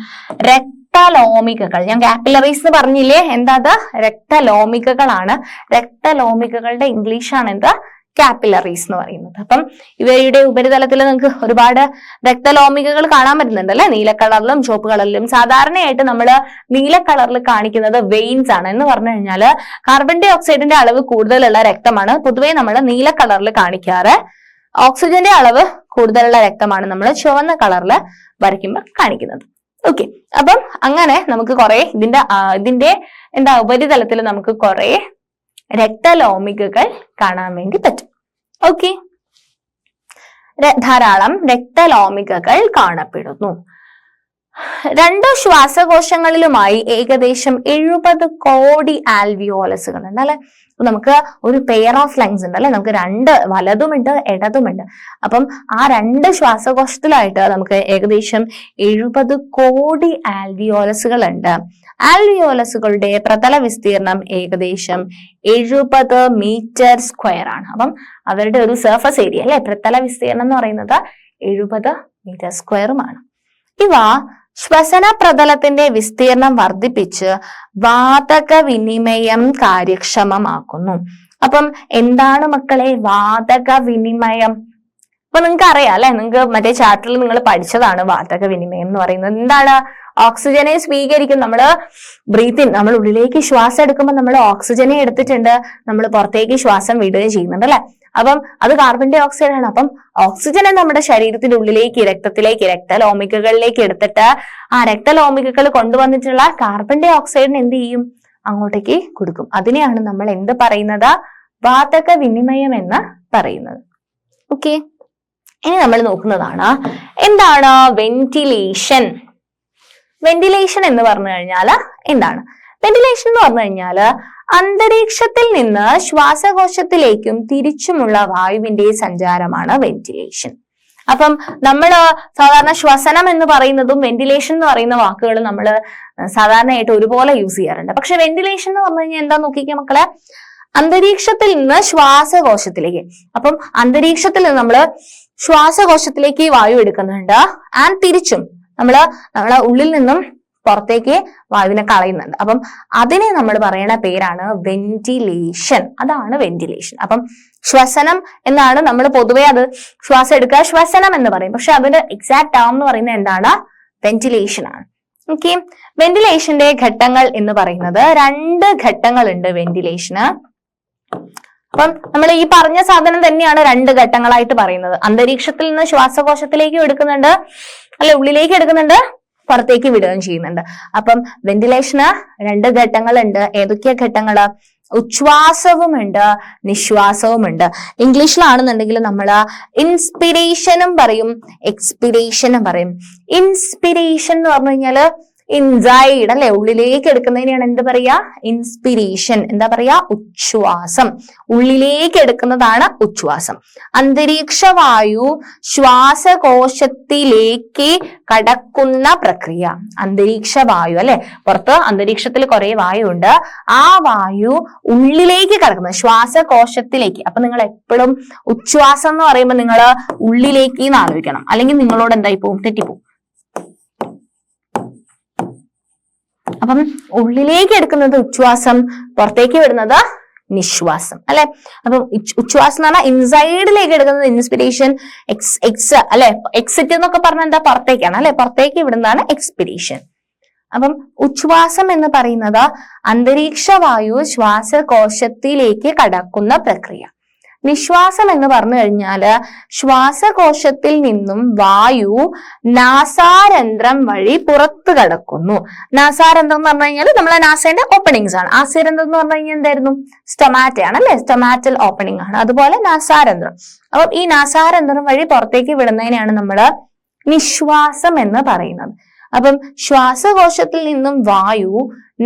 രക്തലോമികകൾ, ഞാൻ കാപ്പിലറീസ് എന്ന് പറഞ്ഞില്ലേ, എന്താ? രക്തലോമികകളാണ്. രക്തലോമികകളുടെ ഇംഗ്ലീഷാണ് കാപ്പിലറീസ് എന്ന് പറയുന്നത്. അപ്പം ഇവയുടെ ഉപരിതലത്തിൽ നിങ്ങൾക്ക് ഒരുപാട് രക്തലോമികകൾ കാണാൻ പറ്റുന്നുണ്ട് അല്ലെ. നീല കളറിലും ചുവപ്പ് കളറിലും. സാധാരണയായിട്ട് നമ്മൾ നീല കളറിൽ കാണിക്കുന്നത് വെയിൻസ് ആണ്. എന്ന് പറഞ്ഞു കഴിഞ്ഞാൽ കാർബൺ ഡൈ ഓക്സൈഡിന്റെ അളവ് കൂടുതലുള്ള രക്തമാണ് പൊതുവെ നമ്മൾ നീല കളറിൽ കാണിക്കാറ്. ഓക്സിജന്റെ അളവ് കൂടുതലുള്ള രക്തമാണ് നമ്മൾ ചുവന്ന കളറിൽ വരയ്ക്കുമ്പോൾ കാണിക്കുന്നത്. ഓക്കെ, അപ്പം അങ്ങനെ നമുക്ക് കുറെ ഇതിന്റെ ഉപരിതലത്തിൽ നമുക്ക് കുറെ രക്തലോമികകൾ കാണാൻ വേണ്ടി പറ്റും. ഓക്കെ, ധാരാളം രക്തലോമികകൾ കാണപ്പെടുന്നു. രണ്ട് ശ്വാസകോശങ്ങളിലുമായി ഏകദേശം 70 കോടി ആൽവിയോലസുകൾ ഉണ്ട് അല്ലെ. നമുക്ക് ഒരു പെയർ ഓഫ് ലങ്സ് ഉണ്ട് അല്ലെ. നമുക്ക് രണ്ട് വലതുമുണ്ട് ഇടതുമുണ്ട്. അപ്പം ആ രണ്ട് ശ്വാസകോശത്തിലായിട്ട് നമുക്ക് ഏകദേശം 70 കോടി ആൽവിയോലസുകൾ ഉണ്ട്. ആൽവിയോലസുകളുടെ പ്രതല വിസ്തീർണം ഏകദേശം 70 മീറ്റർ സ്ക്വയർ ആണ്. അപ്പം അവരുടെ ഒരു സർഫസ് ഏരിയ അല്ലെ, പ്രതല വിസ്തീർണം എന്ന് പറയുന്നത് 70 മീറ്റർ സ്ക്വയറുമാണ്. ഇവ ശ്വസന പ്രതലത്തിന്റെ വിസ്തീർണം വർദ്ധിപ്പിച്ച് വാതക വിനിമയം കാര്യക്ഷമമാക്കുന്നു. അപ്പം എന്താണ് മക്കളെ വാതക വിനിമയം? അപ്പൊ നിങ്ങൾക്ക് അറിയാം അല്ലെ, നിങ്ങൾക്ക് മറ്റേ ചാപ്റ്ററിൽ നിങ്ങൾ പഠിച്ചതാണ് വാതക വിനിമയം എന്ന് പറയുന്നത്. എന്താണ്? ഓക്സിജനെ സ്വീകരിക്കും. നമ്മള് നമ്മൾ ഉള്ളിലേക്ക് ശ്വാസം എടുക്കുമ്പോൾ നമ്മൾ ഓക്സിജനെ എടുത്തിട്ടുണ്ട്, നമ്മൾ പുറത്തേക്ക് ശ്വാസം വിടുകയും ചെയ്യുന്നുണ്ട് അല്ലെ. അപ്പം അത് കാർബൺ ഡൈ ഓക്സൈഡ് ആണ്. അപ്പം ഓക്സിജനെ നമ്മുടെ ശരീരത്തിന്റെ ഉള്ളിലേക്ക് രക്തത്തിലേക്ക് രക്തലോമികകളിലേക്ക് എടുത്തിട്ട് ആ രക്തലോമികകൾ കൊണ്ടുവന്നിട്ടുള്ള കാർബൺ ഡൈ ഓക്സൈഡിന് എന്ത് ചെയ്യും? അങ്ങോട്ടേക്ക് കൊടുക്കും. അതിനെയാണ് നമ്മൾ എന്ത് പറയുന്നത്? വാതക വിനിമയം എന്ന് പറയുന്നത്. ഓക്കെ, ഇനി നമ്മൾ നോക്കുന്നതാണ് എന്താണ് വെന്റിലേഷൻ. വെന്റിലേഷൻ എന്ന് പറഞ്ഞു കഴിഞ്ഞാൽ എന്താണ്? വെന്റിലേഷൻ എന്ന് പറഞ്ഞു കഴിഞ്ഞാൽ അന്തരീക്ഷത്തിൽ നിന്ന് ശ്വാസകോശത്തിലേക്കും തിരിച്ചുമുള്ള വായുവിന്റെ സഞ്ചാരമാണ് വെന്റിലേഷൻ. അപ്പം നമ്മൾ സാധാരണ ശ്വസനം എന്ന് പറയുന്നതും വെന്റിലേഷൻ എന്ന് പറയുന്ന വാക്കുകൾ നമ്മൾ സാധാരണയായിട്ട് ഒരുപോലെ യൂസ് ചെയ്യാറുണ്ട്. പക്ഷെ വെന്റിലേഷൻ എന്ന് പറഞ്ഞു കഴിഞ്ഞാൽ എന്താ നോക്കിക്കുക മക്കളെ, അന്തരീക്ഷത്തിൽ നിന്ന് ശ്വാസകോശത്തിലേക്ക്. അപ്പം അന്തരീക്ഷത്തിൽ നിന്ന് നമ്മൾ ശ്വാസകോശത്തിലേക്ക് വായു എടുക്കുന്നുണ്ട്, ആൻഡ് തിരിച്ചും നമ്മളെ ഉള്ളിൽ നിന്നും പുറത്തേക്ക് വായുവിനെ കളയുന്നുണ്ട്. അപ്പം അതിനെ നമ്മൾ പറയുന്ന പേരാണ് വെന്റിലേഷൻ. അതാണ് വെന്റിലേഷൻ. അപ്പം ശ്വസനം എന്നാണ് നമ്മൾ പൊതുവെ അത് ശ്വാസം എടുക്കുക ശ്വസനം എന്ന് പറയും. പക്ഷെ അതിന്റെ എക്സാക്ട് ടേം എന്ന് പറയുന്നത് എന്താണ്? വെന്റിലേഷൻ ആണ്. ഓക്കെ, വെന്റിലേഷന്റെ ഘട്ടങ്ങൾ എന്ന് പറയുന്നത് 2 ഘട്ടങ്ങളുണ്ട് വെന്റിലേഷന്. അപ്പം നമ്മൾ ഈ പറഞ്ഞ സാധനം തന്നെയാണ് രണ്ട് ഘട്ടങ്ങളായിട്ട് പറയുന്നത്. അന്തരീക്ഷത്തിൽ നിന്ന് ശ്വാസകോശത്തിലേക്ക് എടുക്കുന്നുണ്ട്, അല്ലെ, ഉള്ളിലേക്ക് എടുക്കുന്നുണ്ട്, പുറത്തേക്ക് വിടുകയും ചെയ്യുന്നുണ്ട്. അപ്പം വെന്റിലേഷന് രണ്ട് ഘട്ടങ്ങളുണ്ട്. ഏതൊക്കെയാ ഘട്ടങ്ങള്? ഉച്ഛ്വാസവുമുണ്ട്, നിശ്വാസവുമുണ്ട്. ഇംഗ്ലീഷിലാണെന്നുണ്ടെങ്കിൽ നമ്മൾ ഇൻസ്പിരേഷനും പറയും, എക്സ്പിരേഷനും പറയും. ഇൻസ്പിരേഷൻ എന്ന് പറഞ്ഞു കഴിഞ്ഞാല് ഇൻസൈഡ്, അല്ലെ, ഉള്ളിലേക്ക് എടുക്കുന്നതിനെയാണ് എന്ത് പറയാ? ഇൻസ്പിരേഷൻ. എന്താ പറയാ? ഉച്ഛ്വാസം. ഉള്ളിലേക്ക് എടുക്കുന്നതാണ് ഉച്ഛ്വാസം. അന്തരീക്ഷ വായു ശ്വാസകോശത്തിലേക്ക് കടക്കുന്ന പ്രക്രിയ. അന്തരീക്ഷ വായു, അല്ലെ, പുറത്ത് അന്തരീക്ഷത്തിൽ കുറെ വായു ഉണ്ട്. ആ വായു ഉള്ളിലേക്ക് കടക്കുന്നത്, ശ്വാസകോശത്തിലേക്ക്. അപ്പൊ നിങ്ങൾ എപ്പോഴും ഉച്ഛ്വാസം എന്ന് പറയുമ്പോൾ നിങ്ങൾ ഉള്ളിലേക്ക് ആലോചിക്കണം, അല്ലെങ്കിൽ നിങ്ങളോട് എന്തായി പോവും? തെറ്റിപ്പോവും. അപ്പം ഉള്ളിലേക്ക് എടുക്കുന്നത് ഉച്ഛ്വാസം, പുറത്തേക്ക് വിടുന്നത് നിശ്വാസം, അല്ലെ. അപ്പൊ ഉച്ഛ്വാസം എന്ന് പറഞ്ഞാൽ ഇൻസൈഡിലേക്ക് എടുക്കുന്നത് ഇൻസ്പിരേഷൻ, എക്സ് അല്ലെ, എക്സിറ്റ് എന്നൊക്കെ പറഞ്ഞാൽ എന്താ? പുറത്തേക്കാണ്, അല്ലെ, പുറത്തേക്ക് വിടുന്നതാണ് എക്സ്പിരേഷൻ. അപ്പം ഉച്ഛ്വാസം എന്ന് പറയുന്നത് അന്തരീക്ഷ വായു ശ്വാസകോശത്തിലേക്ക് കടക്കുന്ന പ്രക്രിയ. നിശ്വാസം എന്ന് പറഞ്ഞു കഴിഞ്ഞാല് ശ്വാസകോശത്തിൽ നിന്നും വായു നാസാരന്ധ്രം വഴി പുറത്തു കടക്കുന്നു. നാസാരന്ധ്രം എന്ന് പറഞ്ഞു കഴിഞ്ഞാൽ നമ്മളെ നാസയുടെ ഓപ്പണിങ്സ് ആണ്. ആസ്യരന്ധ്രം എന്ന് പറഞ്ഞു കഴിഞ്ഞാൽ എന്തായിരുന്നു? സ്റ്റൊമാറ്റയാണ്, അല്ലെ, സ്റ്റൊമാറ്റൽ ഓപ്പണിംഗ് ആണ്. അതുപോലെ നാസാരന്ധ്രം. അപ്പം ഈ നാസാരന്ധ്രം വഴി പുറത്തേക്ക് വിടുന്നതിനാണ് നമ്മള് നിശ്വാസം എന്ന് പറയുന്നത്. അപ്പം ശ്വാസകോശത്തിൽ നിന്നും വായു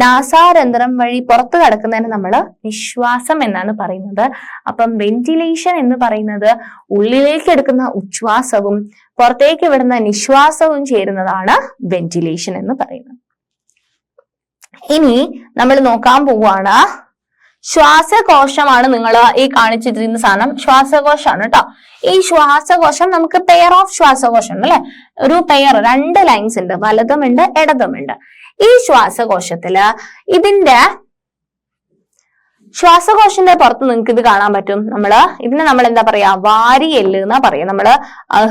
നാസാരന്ധ്രം വഴി പുറത്തു കടക്കുന്നതിന് നമ്മൾ നിശ്വാസം എന്നാണ് പറയുന്നത്. അപ്പം വെന്റിലേഷൻ എന്ന് പറയുന്നത് ഉള്ളിലേക്ക് എടുക്കുന്ന ഉച്ഛ്വാസവും പുറത്തേക്ക് വിടുന്ന നിശ്വാസവും ചേരുന്നതാണ് വെന്റിലേഷൻ എന്ന് പറയുന്നത്. ഇനി നമ്മൾ നോക്കാൻ പോവാണ് ശ്വാസകോശമാണ്. നിങ്ങൾ ഈ കാണിച്ചിരിക്കുന്ന സാധനം ശ്വാസകോശമാണ് കേട്ടോ. ഈ ശ്വാസകോശം നമുക്ക് പെയർ ഓഫ് ശ്വാസകോശം, അല്ലെ, ഒരു പെയർ, രണ്ട് ലൈൻസ് ഉണ്ട്, വലതുമുണ്ട് ഇടതുമുണ്ട്. ഈ ശ്വാസകോശത്തില് ഇതിന്റെ ശ്വാസകോശത്തിന്റെ പുറത്ത് നിങ്ങൾക്ക് ഇത് കാണാൻ പറ്റും. ഇതിനെ നമ്മൾ എന്താ പറയാ? വാരിയെല്ല് എന്നാ പറയാ. നമ്മള്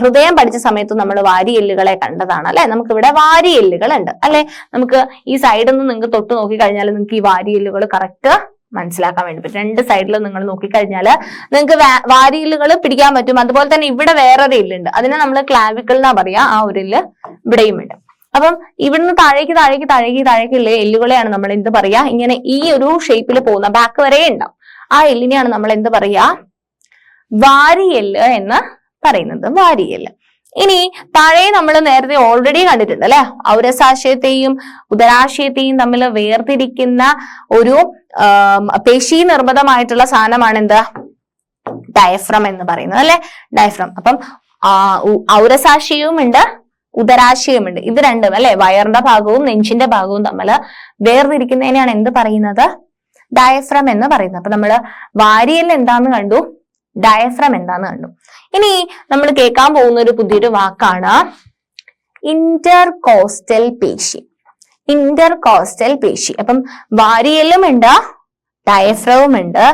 ഹൃദയം പഠിച്ച സമയത്ത് നമ്മൾ വാരിയെല്ലുകളെ കണ്ടതാണ്, അല്ലെ. നമുക്ക് ഇവിടെ വാരിയെല്ലുകൾ ഉണ്ട്, അല്ലെ. നമുക്ക് ഈ സൈഡിൽ നിന്ന് നിങ്ങൾക്ക് തൊട്ട് നോക്കി കഴിഞ്ഞാൽ നിങ്ങൾക്ക് ഈ വാരിയെല്ലുകൾ കറക്റ്റ് മനസ്സിലാക്കാൻ വേണ്ടി പറ്റും. രണ്ട് സൈഡിലും നിങ്ങൾ നോക്കിക്കഴിഞ്ഞാൽ നിങ്ങൾക്ക് വാരിയെല്ലുകൾ പിടിക്കാൻ പറ്റും. അതുപോലെ തന്നെ ഇവിടെ വേറൊരു എല്ലുണ്ട്, അതിനെ നമ്മൾ ക്ലാവിക്കിൾ എന്നാ പറയാ. ആ ഒരു എല്ല് ഇവിടെയും ഉണ്ട്. അപ്പം ഇവിടുന്ന് താഴേക്കുള്ള എല്ലുകളെയാണ് നമ്മൾ എന്ത് പറയാ? ഇങ്ങനെ ഈ ഒരു ഷേപ്പിൽ പോകുന്ന ബാക്ക് വരെ ഉണ്ടാവും. ആ എല്ലിനെയാണ് നമ്മൾ എന്ത് പറയാ? വാരിയെല്ല് എന്ന് പറയുന്നത്. വാരിയെല്ല്. ഇനി താഴെ നമ്മൾ നേരത്തെ ഓൾറെഡി കണ്ടിട്ടുണ്ട്, അല്ലെ, ഔരസാശയത്തെയും ഉദരാശയത്തെയും തമ്മിൽ വേർതിരിക്കുന്ന ഒരു പേശി നിർമ്മിതമായിട്ടുള്ള സാധനമാണ് എന്ത്? ഡയഫ്രം എന്ന് പറയുന്നത്, അല്ലെ, ഡയഫ്രം. അപ്പം ഔരസാശയവും ഉണ്ട്, ഉദരാശയമുണ്ട്. ഇത് രണ്ടും, അല്ലെ, വയറിന്റെ ഭാഗവും നെഞ്ചിന്റെ ഭാഗവും തമ്മിൽ വേർതിരിക്കുന്നതിനെയാണ് എന്ത് പറയുന്നത്? ഡയഫ്രം എന്ന് പറയുന്നത്. അപ്പൊ നമ്മള് വാരിയെല്ല് എന്താന്ന് കണ്ടു, ഡയഫ്രം എന്താന്ന് കണ്ടു. ഇനി നമ്മൾ കേൾക്കാൻ പോകുന്ന ഒരു പുതിയൊരു വാക്കാണ് ഇന്റർകോസ്റ്റൽ പേശി. ഇന്റർകോസ്റ്റൽ പേശി. അപ്പം വാരിയെല്ലും ഉണ്ട്, ഡയഫ്രവും ഉണ്ട്.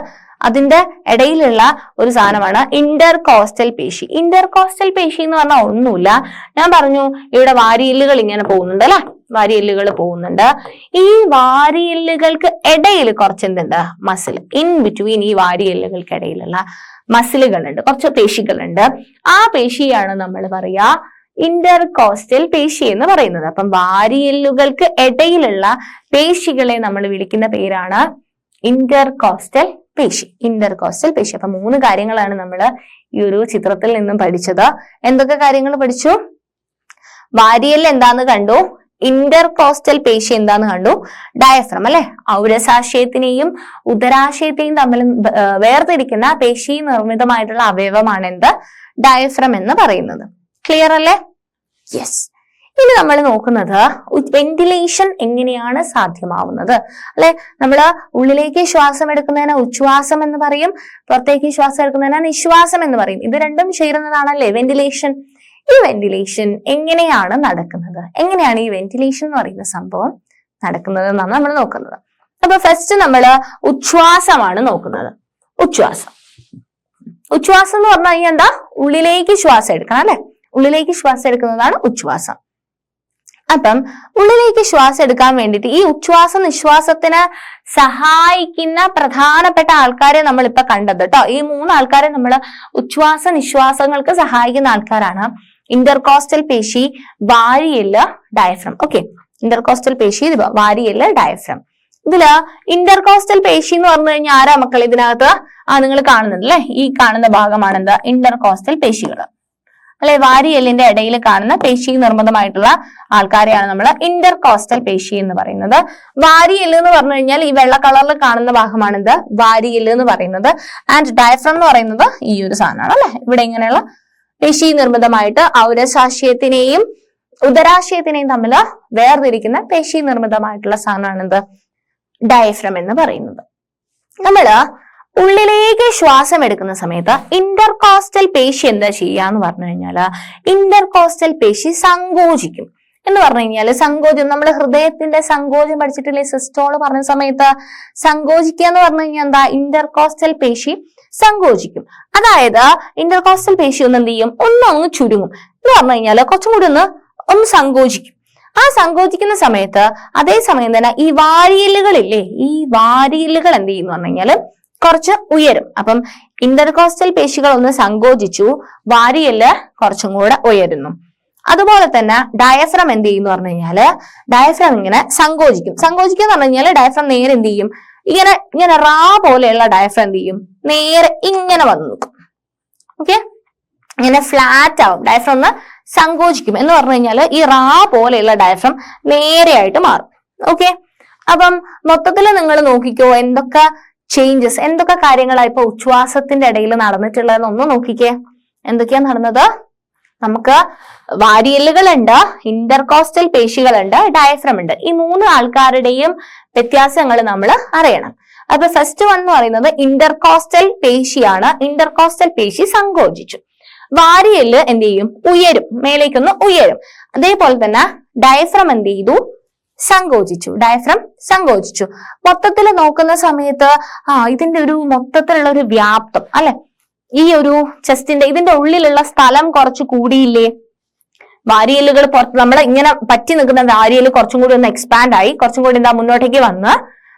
അതിന്റെ ഇടയിലുള്ള ഒരു സാധനമാണ് ഇന്റർകോസ്റ്റൽ പേശി. ഇന്റർകോസ്റ്റൽ പേശി എന്ന് പറഞ്ഞാൽ ഒന്നുമില്ല, ഞാൻ പറഞ്ഞു ഇവിടെ വാരിയെല്ലുകൾ ഇങ്ങനെ പോകുന്നുണ്ട്, അല്ലെ, വാരിയെല്ലുകൾ പോകുന്നുണ്ട്. ഈ വാരിയെല്ലുകൾക്ക് ഇടയിൽ കുറച്ച് എന്തുണ്ട്? മസിൽ. ഇൻ ബിറ്റ്വീൻ ഈ വാരിയെല്ലുകൾക്ക് ഇടയിലുള്ള മസിലുകളുണ്ട്, കുറച്ച് പേശികളുണ്ട്. ആ പേശിയാണ് നമ്മൾ പറയാ ഇന്റർകോസ്റ്റൽ പേശി എന്ന് പറയുന്നത്. അപ്പം വാരിയെല്ലുകൾക്ക് ഇടയിലുള്ള പേശികളെ നമ്മൾ വിളിക്കുന്ന പേരാണ് ഇന്റർകോസ്റ്റൽ പേശി. ഇന്റർകോസ്റ്റൽ പേശി. അപ്പൊ 3 കാര്യങ്ങളാണ് നമ്മൾ ഈ ഒരു ചിത്രത്തിൽ നിന്നും പഠിച്ചത്. എന്തൊക്കെ കാര്യങ്ങൾ പഠിച്ചു? വാരിയെല്ല് എന്താന്ന് കണ്ടു, ഇന്റർകോസ്റ്റൽ പേശി എന്താന്ന് കണ്ടു, ഡയഫ്രം, അല്ലെ, ഔരസാശയത്തിനെയും ഉദരാശയത്തെയും തമ്മിൽ വേർതിരിക്കുന്ന പേശി നിർമ്മിതമായിട്ടുള്ള അവയവമാണ് എന്ത്? ഡയഫ്രം എന്ന് പറയുന്നത്. ക്ലിയർ അല്ലേ? യെസ്. ഇനി നമ്മൾ നോക്കുന്നത് വെന്റിലേഷൻ എങ്ങനെയാണ് സാധ്യമാവുന്നത്, അല്ലെ. നമ്മള് ഉള്ളിലേക്ക് ശ്വാസം എടുക്കുന്നതിന് ഉച്ഛ്വാസം എന്ന് പറയും, പുറത്തേക്ക് ശ്വാസം എടുക്കുന്നതിന് നിശ്വാസം എന്ന് പറയും. ഇത് രണ്ടും ചേരുന്നതാണല്ലേ വെന്റിലേഷൻ. ഈ വെന്റിലേഷൻ എങ്ങനെയാണ് നടക്കുന്നത്? എങ്ങനെയാണ് ഈ വെന്റിലേഷൻ എന്ന് പറയുന്ന സംഭവം നടക്കുന്നത് എന്നാണ് നമ്മൾ നോക്കുന്നത്. അപ്പൊ ഫസ്റ്റ് നമ്മള് ഉച്ഛ്വാസമാണ് നോക്കുന്നത്. ഉച്ഛ്വാസം എന്ന് പറഞ്ഞു കഴിഞ്ഞാൽ എന്താ? ഉള്ളിലേക്ക് ശ്വാസം എടുക്കണം, അല്ലെ. ഉള്ളിലേക്ക് ശ്വാസം എടുക്കുന്നതാണ് ഉച്ഛ്വാസം. അപ്പം ഉള്ളിലേക്ക് ശ്വാസം എടുക്കാൻ വേണ്ടിയിട്ട് ഈ ഉച്ഛ്വാസ നിശ്വാസത്തിന് സഹായിക്കുന്ന പ്രധാനപ്പെട്ട ആൾക്കാരെ നമ്മൾ ഇപ്പൊ കണ്ടത് കേട്ടോ. ഈ 3 ആൾക്കാരെ നമ്മൾ ഉച്ഛ്വാസ നിശ്വാസങ്ങൾക്ക് സഹായിക്കുന്ന ആൾക്കാരാണ്. ഇന്റർകോസ്റ്റൽ പേശി, വാരിയെല്ല്, ഡയഫ്രം. ഓക്കെ, ഇന്റർകോസ്റ്റൽ പേശി, വാരിയെല്ല്, ഡയഫ്രം. ഇതില് ഇന്റർകോസ്റ്റൽ പേശി എന്ന് പറഞ്ഞു കഴിഞ്ഞാൽ ആരാ മക്കൾ ഇതിനകത്ത്? നിങ്ങൾ കാണുന്നത് അല്ലെ, ഈ കാണുന്ന ഭാഗമാണ് എന്താ ഇന്റർകോസ്റ്റൽ പേശികൾ അല്ലെ. വാരിയെല്ലിന്റെ ഇടയിൽ കാണുന്ന പേശി നിർമ്മിതമായിട്ടുള്ള ആൾക്കാരെയാണ് നമ്മൾ ഇന്റർകോസ്റ്റൽ പേശി എന്ന് പറയുന്നത്. വാരിയെല്ല് എന്ന് പറഞ്ഞു കഴിഞ്ഞാൽ ഈ വെള്ള കളറിൽ കാണുന്ന ഭാഗമാണ് ഇത് വാരിയെല്ല് എന്ന് പറയുന്നത്. ആൻഡ് ഡയഫ്രം എന്ന് പറയുന്നത് ഈ ഒരു സാധനമാണ് അല്ലെ. ഇവിടെ ഇങ്ങനെയുള്ള പേശി നിർമ്മിതമായിട്ട് ഔരസാശയത്തിനെയും ഉദരാശയത്തിനെയും തമ്മിൽ വേർതിരിക്കുന്ന പേശി നിർമ്മിതമായിട്ടുള്ള സാധനമാണ് എന്ത് ഡയഫ്രം എന്ന് പറയുന്നത്. നമ്മള് ഉള്ളിലേക്ക് ശ്വാസം എടുക്കുന്ന സമയത്ത് ഇന്റർകോസ്റ്റൽ പേശി എന്താ ചെയ്യാന്ന് പറഞ്ഞു കഴിഞ്ഞാല് ഇന്റർകോസ്റ്റൽ പേശി സങ്കോചിക്കും. എന്ന് പറഞ്ഞു കഴിഞ്ഞാല് സങ്കോചം, നമ്മൾ ഹൃദയത്തിന്റെ സങ്കോചം പഠിച്ചിട്ടില്ലേ സിസ്റ്റോള് പറഞ്ഞ സമയത്ത്? സങ്കോചിക്കുക എന്ന് പറഞ്ഞു കഴിഞ്ഞാൽ എന്താ? ഇന്റർകോസ്റ്റൽ പേശി സങ്കോചിക്കും. അതായത് ഇന്റർകോസ്റ്റൽ പേശി ഒന്ന് എന്ത് ചെയ്യും? ഒന്ന് ചുരുങ്ങും. എന്ന് പറഞ്ഞു കഴിഞ്ഞാല് കുറച്ചും കൂടി ഒന്ന് സങ്കോചിക്കും. ആ സങ്കോചിക്കുന്ന സമയത്ത് അതേസമയം തന്നെ ഈ വാരിയെല്ലുകളില്ലേ, ഈ വാരിയെല്ലുകൾ എന്ത് ചെയ്യുന്നു പറഞ്ഞു കഴിഞ്ഞാല് കുറച്ച് ഉയരും. അപ്പം ഇന്റർകോസ്റ്റൽ പേശികൾ ഒന്ന് സങ്കോചിച്ചു, വാരിയെല്ല് കുറച്ചും കൂടെ ഉയരുന്നു. അതുപോലെ തന്നെ ഡയഫ്രം എന്ത് ചെയ്യുന്നു പറഞ്ഞു കഴിഞ്ഞാല് ഡയഫ്രം ഇങ്ങനെ സങ്കോചിക്കും. സങ്കോചിക്കുക എന്ന് പറഞ്ഞു കഴിഞ്ഞാല് ഡയഫ്രം നേരെ എന്ത് ചെയ്യും? ഇങ്ങനെ റാ പോലെയുള്ള ഡയഫ്രം എന്ത് ചെയ്യും? നേരെ ഇങ്ങനെ വന്നു നിൽക്കും. ഓക്കെ, ഇങ്ങനെ ഫ്ലാറ്റ് ആവും. ഡയഫ്രം ഒന്ന് സങ്കോചിക്കും. എന്ന് പറഞ്ഞു കഴിഞ്ഞാല് ഈ റാ പോലെയുള്ള ഡയഫ്രം നേരെയായിട്ട് മാറും. ഓക്കെ, അപ്പം മൊത്തത്തിൽ നിങ്ങൾ നോക്കിക്കോ എന്തൊക്കെ ചേഞ്ചസ്, എന്തൊക്കെ കാര്യങ്ങളാണ് ഇപ്പൊ ഉച്ഛ്വാസത്തിന്റെ ഇടയിൽ നടന്നിട്ടുള്ളതെന്ന് ഒന്ന് നോക്കിക്കേ. എന്തൊക്കെയാ നടന്നത്? നമുക്ക് വാരിയെല്ലുകളുണ്ട്, ഇന്റർകോസ്റ്റൽ പേശികളുണ്ട്, ഡയഫ്രം ഉണ്ട്. ഈ 3 ആൾക്കാരുടെയും വ്യത്യാസങ്ങൾ നമ്മൾ അറിയണം. അപ്പൊ ഫസ്റ്റ് വൺ എന്ന് പറയുന്നത് ഇന്റർകോസ്റ്റൽ പേശിയാണ്. ഇന്റർകോസ്റ്റൽ പേശി സങ്കോചിച്ചു. വാരിയെല്ല് എന്ത് ചെയ്യും? ഉയരും, മേലേക്കൊന്ന് ഉയരും. അതേപോലെ തന്നെ ഡയഫ്രം എന്ത് ചെയ്തു? സങ്കോചിച്ചു. ഡയഫ്രം സങ്കോചിച്ചു. മൊത്തത്തിൽ നോക്കുന്ന സമയത്ത് ഇതിന്റെ ഒരു മൊത്തത്തിലുള്ള ഒരു വ്യാപ്തം അല്ലെ, ഈ ഒരു ചെസ്റ്റിന്റെ ഇതിന്റെ ഉള്ളിലുള്ള സ്ഥലം കുറച്ച് കൂടിയില്ലേ? വാരിയെല്ലുകൾ പുറത്ത് നമ്മൾ ഇങ്ങനെ പറ്റി നിൽക്കുന്ന വാരിയെല്ല് കുറച്ചും കൂടി ഒന്ന് എക്സ്പാൻഡ് ആയി, കുറച്ചും കൂടി എന്താ മുന്നോട്ടേക്ക് വന്ന്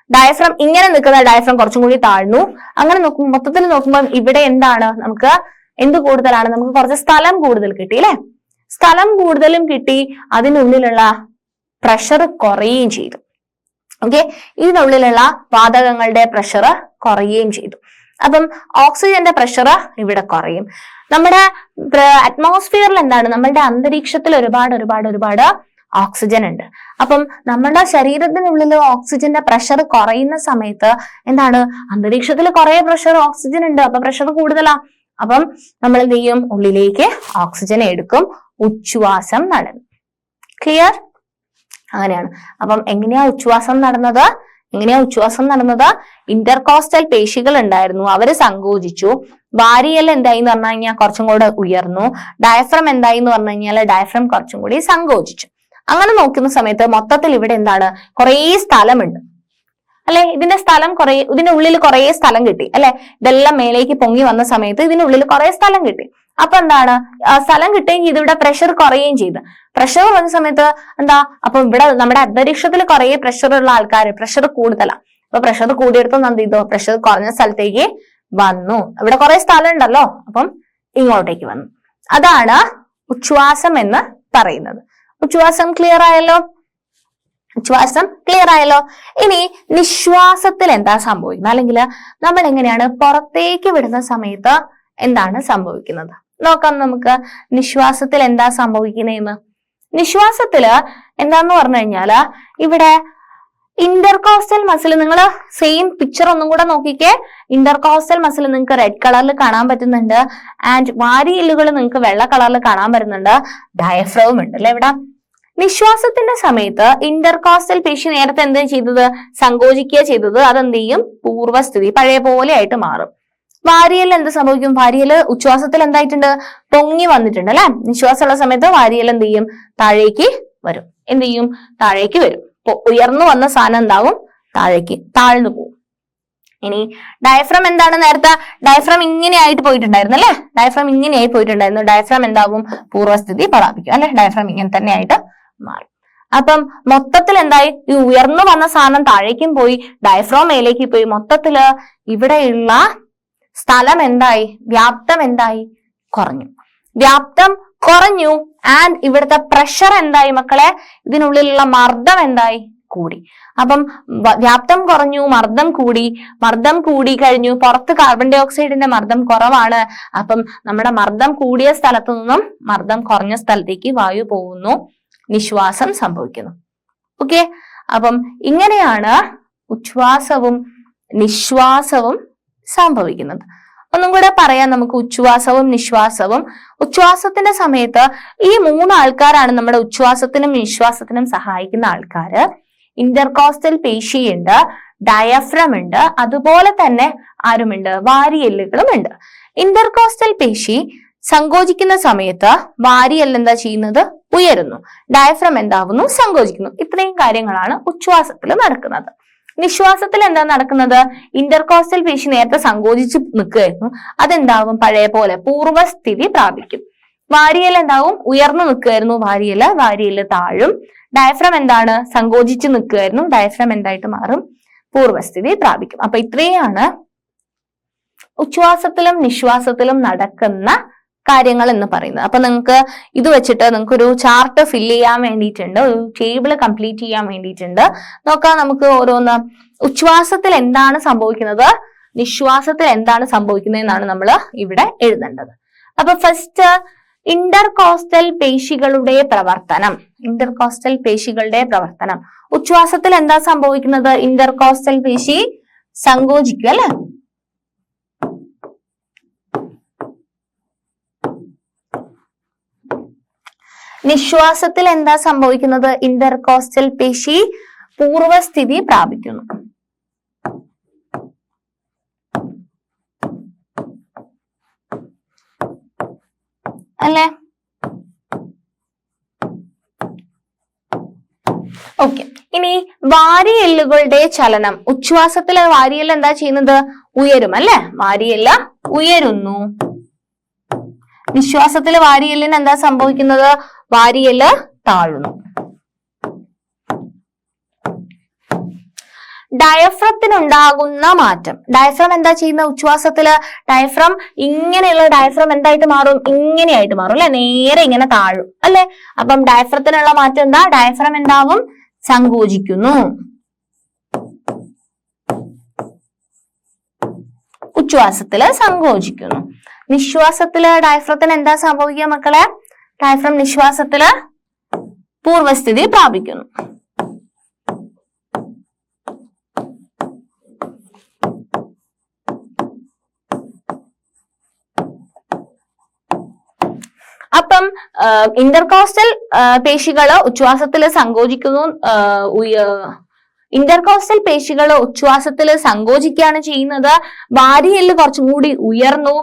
ഡയഫ്രം ഇങ്ങനെ നിൽക്കുന്ന ഡയഫ്രം കുറച്ചും കൂടി താഴ്ന്നു. അങ്ങനെ നോക്കുമ്പോൾ മൊത്തത്തിൽ നോക്കുമ്പോൾ ഇവിടെ എന്താണ് നമുക്ക് എന്ത് കൂടുതലാണ്? നമുക്ക് കുറച്ച് സ്ഥലം കൂടുതൽ കിട്ടി അല്ലെ. സ്ഥലം കൂടുതലും കിട്ടി, അതിനുള്ളിലുള്ള പ്രഷർ കുറയുകയും ചെയ്തു. ഓക്കെ, ഇതിനുള്ളിലുള്ള വാതകങ്ങളുടെ പ്രഷർ കുറയുകയും ചെയ്തു. അപ്പം ഓക്സിജന്റെ പ്രഷർ ഇവിടെ കുറയും. നമ്മുടെ അറ്റ്മോസ്ഫിയറിൽ എന്താണ്? നമ്മളുടെ അന്തരീക്ഷത്തിൽ ഒരുപാട് ഓക്സിജൻ ഉണ്ട്. അപ്പം നമ്മുടെ ശരീരത്തിനുള്ളിൽ ഓക്സിജന്റെ പ്രഷർ കുറയുന്ന സമയത്ത് എന്താണ്? അന്തരീക്ഷത്തിൽ കുറെ പ്രഷർ ഓക്സിജൻ ഉണ്ട്, അപ്പൊ പ്രഷർ കൂടുതലാ. അപ്പം നമ്മൾ എന്ത് ചെയ്യും? ഉള്ളിലേക്ക് ഓക്സിജൻ എടുക്കും, ഉച്ഛ്വാസം നടന്നു. ക്ലിയർ? അങ്ങനെയാണ്. അപ്പം എങ്ങനെയാ ഉച്ഛ്വാസം നടന്നത്? ഇന്റർകോസ്റ്റൽ പേശികൾ ഉണ്ടായിരുന്നു, അവര് സങ്കോചിച്ചു. വാരിയെല്ല് എന്തായി എന്ന് പറഞ്ഞു കഴിഞ്ഞാൽ കുറച്ചും കൂടെ ഉയർന്നു. ഡയഫ്രം എന്തായി എന്ന് പറഞ്ഞു കഴിഞ്ഞാൽ ഡയഫ്രം കുറച്ചും കൂടി സങ്കോചിച്ചു. അങ്ങനെ നോക്കുന്ന സമയത്ത് മൊത്തത്തിൽ ഇവിടെ എന്താണ്? കുറേ സ്ഥലമുണ്ട് അല്ലെ. ഇതിന്റെ ഉള്ളിൽ കുറേ സ്ഥലം കിട്ടി അല്ലെ. ഇതെല്ലാം മേലേക്ക് പൊങ്ങി വന്ന സമയത്ത് ഇതിനുള്ളിൽ കുറേ സ്ഥലം കിട്ടി. അപ്പൊ എന്താണ്? സ്ഥലം കിട്ടുകയും ചെയ്ത് ഇവിടെ പ്രഷർ കുറയുകയും ചെയ്ത്. പ്രഷർ വന്ന സമയത്ത് എന്താ? അപ്പൊ ഇവിടെ നമ്മുടെ അന്തരീക്ഷത്തിൽ കുറേ പ്രഷറുള്ള ആൾക്കാർ, പ്രഷർ കൂടുതലാണ്. അപ്പൊ പ്രഷർ കൂടിയെടുത്ത് എന്ത് ചെയ്തു? പ്രഷർ കുറഞ്ഞ സ്ഥലത്തേക്ക് വന്നു. ഇവിടെ കുറെ സ്ഥലം ഉണ്ടല്ലോ, അപ്പം ഇങ്ങോട്ടേക്ക് വന്നു. അതാണ് ഉച്ഛ്വാസം എന്ന് പറയുന്നത്. ഉച്ഛ്വാസം ക്ലിയർ ആയല്ലോ? ഇനി നിശ്വാസത്തിൽ എന്താ സംഭവിക്കുന്നത്, അല്ലെങ്കിൽ നമ്മൾ എങ്ങനെയാണ് പുറത്തേക്ക് വിടുന്ന സമയത്ത് എന്താണ് സംഭവിക്കുന്നത് നോക്കാം നമുക്ക്. നിശ്വാസത്തിൽ എന്താ സംഭവിക്കുന്നതെന്ന്. നിശ്വാസത്തില് എന്താന്ന് പറഞ്ഞു കഴിഞ്ഞാല് ഇവിടെ ഇന്റർകോസ്റ്റൽ മസിൽ, നിങ്ങൾ സെയിം പിക്ചർ ഒന്നും കൂടെ നോക്കിക്കേ. ഇന്റർകോസ്റ്റൽ മസിൽ നിങ്ങൾക്ക് റെഡ് കളറിൽ കാണാൻ പറ്റുന്നുണ്ട്. ആൻഡ് വാരിയെല്ലുകൾ നിങ്ങൾക്ക് വെള്ള കളറിൽ കാണാൻ പറ്റുന്നുണ്ട്. ഡയഫ്രവും ഉണ്ട് അല്ലെ ഇവിടെ. നിശ്വാസത്തിന്റെ സമയത്ത് ഇന്റർകോസ്റ്റൽ പേശി നേരത്തെ എന്താ ചെയ്തത്? സങ്കോചിക്കുക ചെയ്തത്. അതെന്ത് ചെയ്യും? പൂർവ്വസ്ഥിതി പഴയ പോലെ ആയിട്ട് മാറും. വാരിയെല്ല് എന്ത് സംഭവിക്കും? വാരിയെല്ല് ഉച്ഛ്വാസത്തിൽ എന്തായിട്ടുണ്ട്? പൊങ്ങി വന്നിട്ടുണ്ട് അല്ലെ. നിശ്വാസമുള്ള സമയത്ത് വാരിയെല്ല് എന്ത് ചെയ്യും? താഴേക്ക് വരും. താഴേക്ക് വരും. ഉയർന്നു വന്ന സാധനം എന്താവും? താഴ്ന്നു പോകും. ഇനി ഡയഫ്രം എന്താണ്? നേരത്തെ ഡയഫ്രം ഇങ്ങനെ ആയിട്ട് പോയിട്ടുണ്ടായിരുന്നു അല്ലെ. ഡയഫ്രം എന്താവും? പൂർവ്വസ്ഥിതി പ്രാപിക്കും അല്ലെ. ഡയഫ്രം ഇങ്ങനെ തന്നെ ആയിട്ട് മാറും. അപ്പം മൊത്തത്തിൽ എന്തായി, ഈ ഉയർന്നു വന്ന സാധനം താഴേക്കും പോയി, ഡയഫ്രോം മേലേക്ക് പോയി. മൊത്തത്തില് ഇവിടെയുള്ള സ്ഥലം എന്തായി, വ്യാപ്തം എന്തായി, കുറഞ്ഞു. വ്യാപ്തം കുറഞ്ഞു. ആൻഡ് ഇവിടുത്തെ പ്രഷർ എന്തായി മക്കളെ, ഇതിനുള്ളിലുള്ള മർദ്ദം എന്തായി, കൂടി. അപ്പം വ്യാപ്തം കുറഞ്ഞു, മർദ്ദം കൂടി. മർദ്ദം കൂടി കഴിഞ്ഞു, പുറത്ത് കാർബൺ ഡൈ ഓക്സൈഡിന്റെ മർദ്ദം കുറവാണ്. അപ്പം നമ്മുടെ മർദ്ദം കൂടിയ സ്ഥലത്തു നിന്നും മർദ്ദം കുറഞ്ഞ സ്ഥലത്തേക്ക് വായു പോകുന്നു, നിശ്വാസം സംഭവിക്കുന്നു. ഓക്കെ, അപ്പം ഇങ്ങനെയാണ് ഉച്ഛ്വാസവും നിശ്വാസവും സംഭവിക്കുന്നത്. ഒന്നും കൂടെ പറയാം നമുക്ക് ഉച്ഛ്വാസവും നിശ്വാസവും. ഉച്ഛ്വാസത്തിന്റെ സമയത്ത് ഈ 3 ആൾക്കാരാണ് നമ്മുടെ ഉച്ഛ്വാസത്തിനും നിശ്വാസത്തിനും സഹായിക്കുന്ന ആൾക്കാര്. ഇന്റർകോസ്റ്റൽ പേശിയുണ്ട്, ഡയഫ്രം ഉണ്ട്, അതുപോലെ തന്നെ ആരുമുണ്ട്, വാരിയെല്ലുകളും ഉണ്ട്. ഇന്റർകോസ്റ്റൽ പേശി സങ്കോചിക്കുന്ന സമയത്ത് വാരിയെല്ല് എന്താ ചെയ്യുന്നത്, ഉയരുന്നു. ഡയഫ്രം എന്താവുന്നു, സങ്കോചിക്കുന്നു. ഇത്രയും കാര്യങ്ങളാണ് ഉച്ഛ്വാസത്തിൽ നടക്കുന്നത്. നിശ്വാസത്തിൽ എന്താ നടക്കുന്നത്, ഇന്റർകോസ്റ്റൽ പേശി നേരത്തെ സങ്കോചിച്ച് നിൽക്കുകയായിരുന്നു, അതെന്താവും, പഴയ പോലെ പൂർവ്വസ്ഥിതി പ്രാപിക്കും. വാരിയെല്ല് എന്താവും, ഉയർന്നു നിൽക്കുകയായിരുന്നു, വാരിയെല്ല് താഴും. ഡയഫ്രം എന്താണ്, സങ്കോചിച്ച് നിൽക്കുകയായിരുന്നു, ഡയഫ്രം എന്തായിട്ട് മാറും, പൂർവ്വസ്ഥിതി പ്രാപിക്കും. അപ്പൊ ഇത്രയാണ് ഉച്ഛ്വാസത്തിലും നിശ്വാസത്തിലും നടക്കുന്ന കാര്യങ്ങൾ എന്ന് പറയുന്നത്. അപ്പൊ നിങ്ങൾക്ക് ഇത് വെച്ചിട്ട് നിങ്ങൾക്ക് ഒരു ചാർട്ട് ഫില്ല് ചെയ്യാൻ വേണ്ടിയിട്ടുണ്ട്, ഒരു ടേബിൾ കംപ്ലീറ്റ് ചെയ്യാൻ വേണ്ടിയിട്ടുണ്ട്. നോക്കാം നമുക്ക് ഓരോന്ന്. ഉച്ഛ്വാസത്തിൽ എന്താണ് സംഭവിക്കുന്നത്, നിശ്വാസത്തിൽ എന്താണ് സംഭവിക്കുന്നത് എന്നാണ് നമ്മൾ ഇവിടെ എഴുതേണ്ടത്. അപ്പൊ ഫസ്റ്റ് ഇന്റർകോസ്റ്റൽ പേശികളുടെ പ്രവർത്തനം. ഇന്റർകോസ്റ്റൽ പേശികളുടെ പ്രവർത്തനം. ഉച്ഛ്വാസത്തിൽ എന്താ സംഭവിക്കുന്നത്, ഇന്റർകോസ്റ്റൽ പേശി സങ്കോചിക്കും അല്ലെ. നിശ്വാസത്തിൽ എന്താ സംഭവിക്കുന്നത്, ഇന്റർകോസ്റ്റൽ പേശി പൂർവ്വസ്ഥിതി പ്രാപിക്കുന്നു. അല്ലേ? ഓക്കെ, ഇനി വാരിയെല്ലുകളുടെ ചലനം. ഉച്ഛ്വാസത്തിലെ വാരിയെല്ല് എന്താ ചെയ്യുന്നത്, ഉയരും അല്ലെ, വാരിയെല്ല് ഉയരുന്നു. നിശ്വാസത്തിലെ വാരിയെല്ലിന് എന്താ സംഭവിക്കുന്നത്, വാരിയെല്ല് താഴുന്നു. ഡയഫ്രത്തിനുണ്ടാകുന്ന മാറ്റം. ഡയഫ്രം എന്താ ചെയ്യുന്ന, ഉച്ഛ്വാസത്തില് ഡയഫ്രം ഇങ്ങനെയുള്ള ഡയഫ്രം എന്തായിട്ട് മാറും, ഇങ്ങനെയായിട്ട് മാറും അല്ലെ, നേരെ ഇങ്ങനെ താഴും അല്ലെ. അപ്പം ഡയഫ്രത്തിനുള്ള മാറ്റം എന്താ, ഡയഫ്രം എന്താവും, സങ്കോചിക്കുന്നു. ഉച്ഛ്വാസത്തില് സങ്കോചിക്കുന്നു. നിശ്വാസത്തില് ഡയഫ്രത്തിന് എന്താ സംഭവിക്കുക മക്കളെ, ഡയഫ്രം നിശ്വാസത്തില് പൂർവ്വസ്ഥിതി പ്രാപിക്കുന്നു. അപ്പം ഇന്റർകോസ്റ്റൽ പേശികള് ഉച്ഛ്വാസത്തില് സങ്കോചിക്കുന്നു. ഇന്റർകോസ്റ്റൽ പേശികള് ഉച്ഛ്വാസത്തില് സങ്കോചിക്കുകയാണ് ചെയ്യുന്നത്. വാരിയെല്ല് കുറച്ചും കൂടി ഉയർന്നു,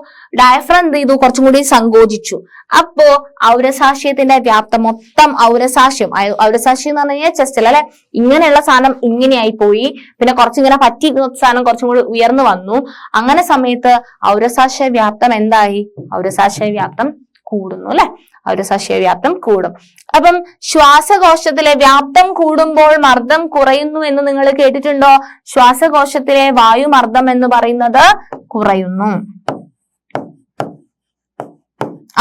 ഡയഫ്രം എന്ത് ചെയ്തു, കുറച്ചും കൂടി സങ്കോചിച്ചു. അപ്പോ ഔരസാശയത്തിന്റെ വ്യാപ്തം മൊത്തം ഔരസാശയം എന്ന് പറഞ്ഞു കഴിഞ്ഞാൽ ചെസ്റ്റിൽ അല്ലെ, ഇങ്ങനെയുള്ള സാധനം ഇങ്ങനെയായി പോയി, പിന്നെ കുറച്ചിങ്ങനെ പറ്റി സാധനം കുറച്ചും കൂടി ഉയർന്നു വന്നു. അങ്ങനെ സമയത്ത് ഔരസാശയ വ്യാപ്തം എന്തായി, ഔരസാശയ വ്യാപ്തം കൂടുന്നു അല്ലെ, ഔരസാശയ വ്യാപ്തം കൂടും. അപ്പം ശ്വാസകോശത്തിലെ വ്യാപ്തം കൂടുമ്പോൾ മർദ്ദം കുറയുന്നു എന്ന് നിങ്ങൾ കേട്ടിട്ടുണ്ടോ? ശ്വാസകോശത്തിലെ വായുമർദ്ദം എന്ന് പറയുന്നത് കുറയുന്നു.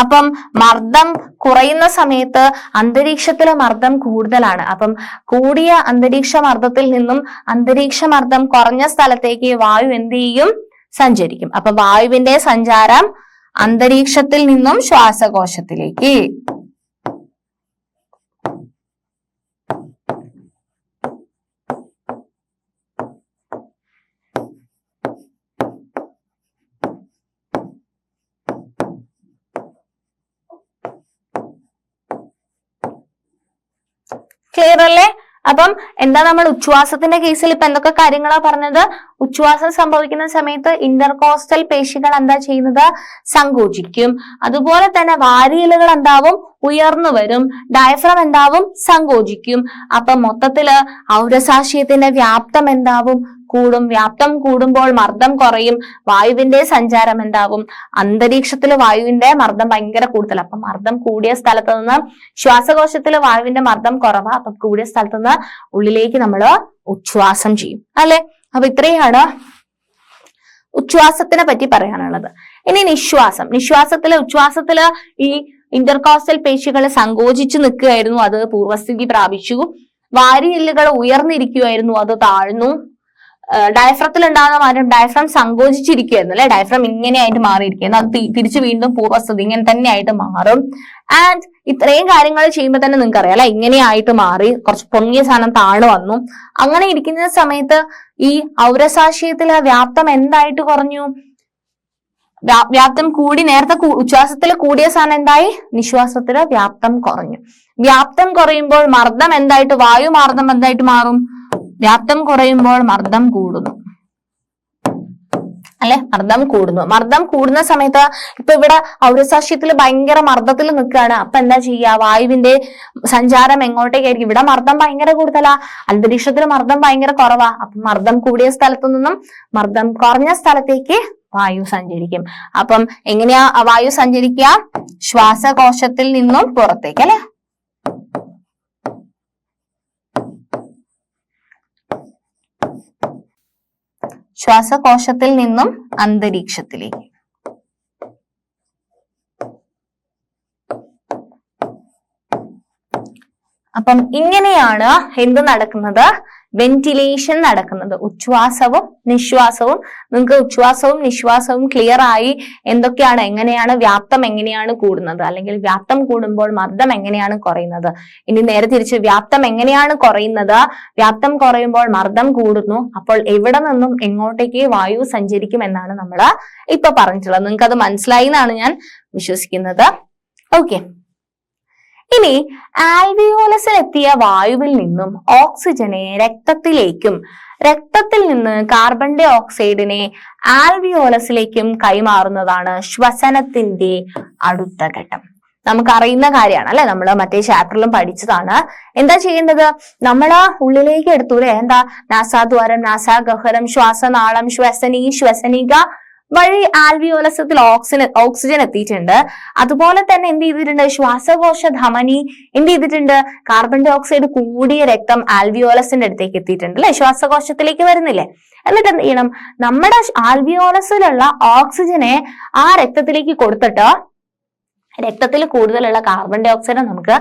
അപ്പം മർദ്ദം കുറയുന്ന സമയത്ത് അന്തരീക്ഷത്തിലെ മർദ്ദം കൂടുതലാണ്. അപ്പം കൂടിയ അന്തരീക്ഷ മർദ്ദത്തിൽ നിന്നും അന്തരീക്ഷ മർദ്ദം കുറഞ്ഞ സ്ഥലത്തേക്ക് വായു എന്ത് ചെയ്യും, സഞ്ചരിക്കും. അപ്പൊ വായുവിന്റെ സഞ്ചാരം അന്തരീക്ഷത്തിൽ നിന്നും ശ്വാസകോശത്തിലേക്ക്. ക്ലിയർ അല്ലേ? അപ്പം എന്താ നമ്മൾ ഉച്ഛ്വാസത്തിന്റെ കേസിൽ ഇപ്പൊ എന്തൊക്കെ കാര്യങ്ങളാ പറഞ്ഞത്? ഉച്ഛ്വാസം സംഭവിക്കുന്ന സമയത്ത് ഇന്റർകോസ്റ്റൽ പേശികൾ എന്താ ചെയ്യുന്നത്, സങ്കോചിക്കും. അതുപോലെ തന്നെ വാരിയെല്ലുകൾ എന്താവും, ഉയർന്നു വരും. ഡയഫ്രം എന്താവും, സങ്കോചിക്കും. അപ്പൊ മൊത്തത്തില് ഔരസാശയത്തിന്റെ വ്യാപ്തം എന്താവും, കൂടും. വ്യാപ്തം കൂടുമ്പോൾ മർദ്ദം കുറയും. വായുവിന്റെ സഞ്ചാരം എന്താവും? അന്തരീക്ഷത്തില് വായുവിന്റെ മർദ്ദം ഭയങ്കര കൂടുതൽ. അപ്പൊ മർദ്ദം കൂടിയ സ്ഥലത്ത് നിന്ന് ശ്വാസകോശത്തില് വായുവിന്റെ മർദ്ദം കുറവാ. അപ്പൊ കൂടിയ സ്ഥലത്ത് നിന്ന് ഉള്ളിലേക്ക് നമ്മൾ ഉച്ഛ്വാസം ചെയ്യും അല്ലെ. അപ്പൊ ഇത്രയാണ് ഉച്ഛ്വാസത്തിനെ പറ്റി പറയാനുള്ളത്. ഇനി നിശ്വാസം. ഉച്ഛ്വാസത്തില് ഈ ഇന്റർകോസ്റ്റൽ പേശികൾ സങ്കോചിച്ചു നിൽക്കുകയായിരുന്നു, അത് പൂർവസ്ഥിതി പ്രാപിച്ചു. വാരിയെല്ലുകൾ ഉയർന്നിരിക്കുമായിരുന്നു, അത് താഴ്ന്നു. ഡയഫ്രത്തിൽ ഉണ്ടാകുന്ന മാറ്റം, ഡയഫ്രം സങ്കോചിച്ചിരിക്കുകയായിരുന്നു അല്ലെ, ഡയഫ്രം ഇങ്ങനെയായിട്ട് മാറിയിരിക്കുന്നു, അത് തിരിച്ചു വീണ്ടും പൂർവസ്ഥിതി ഇങ്ങനെ തന്നെ ആയിട്ട് മാറും. ആൻഡ് ഇത്രയും കാര്യങ്ങൾ ചെയ്യുമ്പോൾ തന്നെ നിങ്ങൾക്ക് അറിയാം അല്ലെ, ഇങ്ങനെയായിട്ട് മാറി, കുറച്ച് പൊങ്ങിയ സാധനം താഴെ വന്നു. അങ്ങനെ ഇരിക്കുന്ന സമയത്ത് ഈ ഔരസാശയത്തിലെ വ്യാപ്തം എന്തായിട്ട് കുറഞ്ഞു? വ്യാപ്തം കൂടി. നേരത്തെ ഉച്ഛ്വാസത്തിൽ കൂടിയ സാധനം എന്തായി? നിശ്വാസത്തില് വ്യാപ്തം കുറഞ്ഞു. വ്യാപ്തം കുറയുമ്പോൾ മർദ്ദം എന്തായിട്ട്, വായുമർദ്ദം എന്തായിട്ട് മാറും? വ്യാപ്തം കുറയുമ്പോൾ മർദ്ദം കൂടുന്നു അല്ലെ, മർദ്ദം കൂടുന്നു. മർദ്ദം കൂടുന്ന സമയത്ത് ഇപ്പൊ ഇവിടെ ഔരസാശയത്തിൽ ഭയങ്കര മർദ്ദത്തിൽ നിൽക്കുകയാണ്. അപ്പൊ എന്താ ചെയ്യുക? വായുവിന്റെ സഞ്ചാരം എങ്ങോട്ടേക്കായിരിക്കും? ഇവിടെ മർദ്ദം ഭയങ്കര കൂടുതലാ, അന്തരീക്ഷത്തിൽ മർദ്ദം ഭയങ്കര കുറവാ. അപ്പൊ മർദ്ദം കൂടിയ സ്ഥലത്തു നിന്നും മർദ്ദം കുറഞ്ഞ സ്ഥലത്തേക്ക് വായു സഞ്ചരിക്കും. അപ്പം എങ്ങനെയാ വായു സഞ്ചരിക്കുക? ശ്വാസകോശത്തിൽ നിന്നും പുറത്തേക്ക് അല്ലെ. ശ്വാസകോശത്തിൽ നിന്നും അന്തരീക്ഷത്തിലേക്ക്. അപ്പം ഇങ്ങനെയാണ് എന്ത് നടക്കുന്നത്? വെന്റിലേഷൻ നടക്കുന്നത്. ഉച്ഛ്വാസവും നിശ്വാസവും. നിങ്ങൾക്ക് ഉച്ഛ്വാസവും നിശ്വാസവും ക്ലിയർ ആയി. എന്തൊക്കെയാണ്, എങ്ങനെയാണ് വ്യാപ്തം എങ്ങനെയാണ് കൂടുന്നത്, അല്ലെങ്കിൽ വ്യാപ്തം കൂടുമ്പോൾ മർദ്ദം എങ്ങനെയാണ് കുറയുന്നത്. ഇനി നേരെ തിരിച്ച്, വ്യാപ്തം എങ്ങനെയാണ് കുറയുന്നത്? വ്യാപ്തം കുറയുമ്പോൾ മർദ്ദം കൂടുന്നു. അപ്പോൾ എവിടെ നിന്നും എങ്ങോട്ടേക്ക് വായു സഞ്ചരിക്കും എന്നാണ് നമ്മൾ ഇപ്പൊ പറഞ്ഞിട്ടുള്ളത്. നിങ്ങൾക്ക് അത് മനസ്സിലായി എന്നാണ് ഞാൻ വിശ്വസിക്കുന്നത്. ഓക്കെ. ഇനി ആൽവിയോലസിൽ എത്തിയ വായുവിൽ നിന്നും ഓക്സിജനെ രക്തത്തിലേക്കും രക്തത്തിൽ നിന്ന് കാർബൺ ഡൈ ഓക്സൈഡിനെ ആൽവിയോലസിലേക്കും കൈമാറുന്നതാണ് ശ്വസനത്തിന്റെ അടുത്ത ഘട്ടം. നമുക്കറിയുന്ന കാര്യമാണ് അല്ലെ, നമ്മൾ മറ്റേ ചാപ്റ്ററിലും പഠിച്ചതാണ്. എന്താ ചെയ്യേണ്ടത്? നമ്മൾ ഉള്ളിലേക്ക് എടുത്തൂലേ, എന്താ? നാസാദ്വാരം, നാസാഗഹ്വരം, ശ്വാസനാളം, ശ്വസനി, ശ്വസനിക വഴി ആൽവിയോലസത്തിൽ ഓക്സിജൻ എത്തിയിട്ടുണ്ട്. അതുപോലെ തന്നെ എന്ത് ചെയ്തിട്ടുണ്ട്? ശ്വാസകോശ ധമനി എന്ത് ചെയ്തിട്ടുണ്ട്? കാർബൺ ഡൈ ഓക്സൈഡ് കൂടിയ രക്തം ആൽവിയോലസിന്റെ അടുത്തേക്ക് എത്തിയിട്ടുണ്ട് അല്ലെ, ശ്വാസകോശത്തിലേക്ക് വരുന്നില്ലേ. എന്നിട്ട് എന്ത് ചെയ്യണം? നമ്മുടെ ആൽവിയോലസിലുള്ള ഓക്സിജനെ ആ രക്തത്തിലേക്ക് കൊടുത്തിട്ട് രക്തത്തിൽ കൂടുതലുള്ള കാർബൺ ഡൈ ഓക്സൈഡ് നമുക്ക്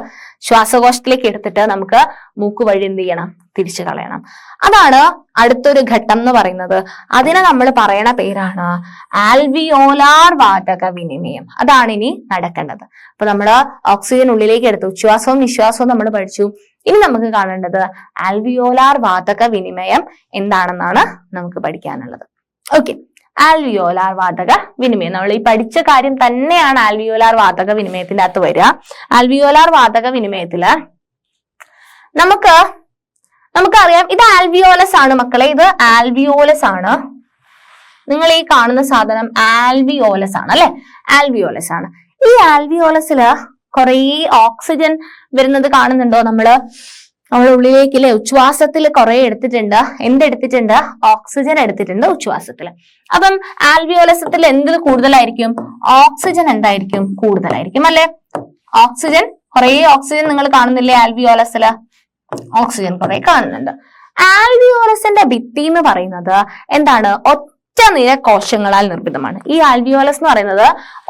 ശ്വാസകോശത്തിലേക്ക് എടുത്തിട്ട് നമുക്ക് മൂക്ക് വഴി എന്ത് ചെയ്യണം? തിരിച്ചു കളയണം. അതാണ് അടുത്തൊരു ഘട്ടം എന്ന് പറയുന്നത്. അതിനെ നമ്മൾ പറയണ പേരാണ് ആൽവിയോലാർ വാതക വിനിമയം. അതാണ് ഇനി നടക്കേണ്ടത്. അപ്പൊ നമ്മൾ ഓക്സിജൻ ഉള്ളിലേക്ക് എടുത്തു, ഉച്ഛ്വാസവും നിശ്വാസവും നമ്മൾ പഠിച്ചു. ഇനി നമുക്ക് കാണേണ്ടത് ആൽവിയോലാർ വാതക വിനിമയം എന്താണെന്നാണ് നമുക്ക് പഠിക്കാനുള്ളത്. ഓക്കെ. ആൽവിയോലാർ വാതക വിനിമയം, നമ്മൾ ഈ പഠിച്ച കാര്യം തന്നെയാണ് ആൽവിയോലാർ വാതക വിനിമയത്തിന്റെ അകത്ത് വരിക. ആൽവിയോലാർ വാതക വിനിമയത്തില് നമുക്കറിയാം, ഇത് ആൽവിയോലസ് ആണ് മക്കളെ, ഇത് ആൽവിയോലസ് ആണ്. നിങ്ങൾ ഈ കാണുന്ന സാധനം ആൽവിയോലസ് ആണ് അല്ലെ, ആൽവിയോലസ് ആണ്. ഈ ആൽവിയോലസില് കുറെ ഓക്സിജൻ വരുന്നത് കാണുന്നുണ്ടോ? നമ്മള് ഉള്ളിലേക്ക് അല്ലെ ഉച്ഛ്വാസത്തിൽ കുറെ എടുത്തിട്ടുണ്ട്. എന്തെടുത്തിട്ടുണ്ട്? ഓക്സിജൻ എടുത്തിട്ടുണ്ട് ഉച്ഛ്വാസത്തിൽ. അപ്പം ആൽവിയോലസത്തിൽ എന്ത് കൂടുതലായിരിക്കും? ഓക്സിജൻ എന്തായിരിക്കും? കൂടുതലായിരിക്കും അല്ലെ. ഓക്സിജൻ, കുറെ ഓക്സിജൻ നിങ്ങൾ കാണുന്നില്ലേ ആൽവിയോലസില്? ഓക്സിജൻ കുറെ കാണുന്നുണ്ട്. ആൽവിയോലസിന്റെ ഭിത്തി എന്ന് പറയുന്നത് എന്താണ്? ഒറ്റ നിര കോശങ്ങളാൽ നിർമ്മിതമാണ്. ഈ ആൽവിയോലസ് എന്ന് പറയുന്നത്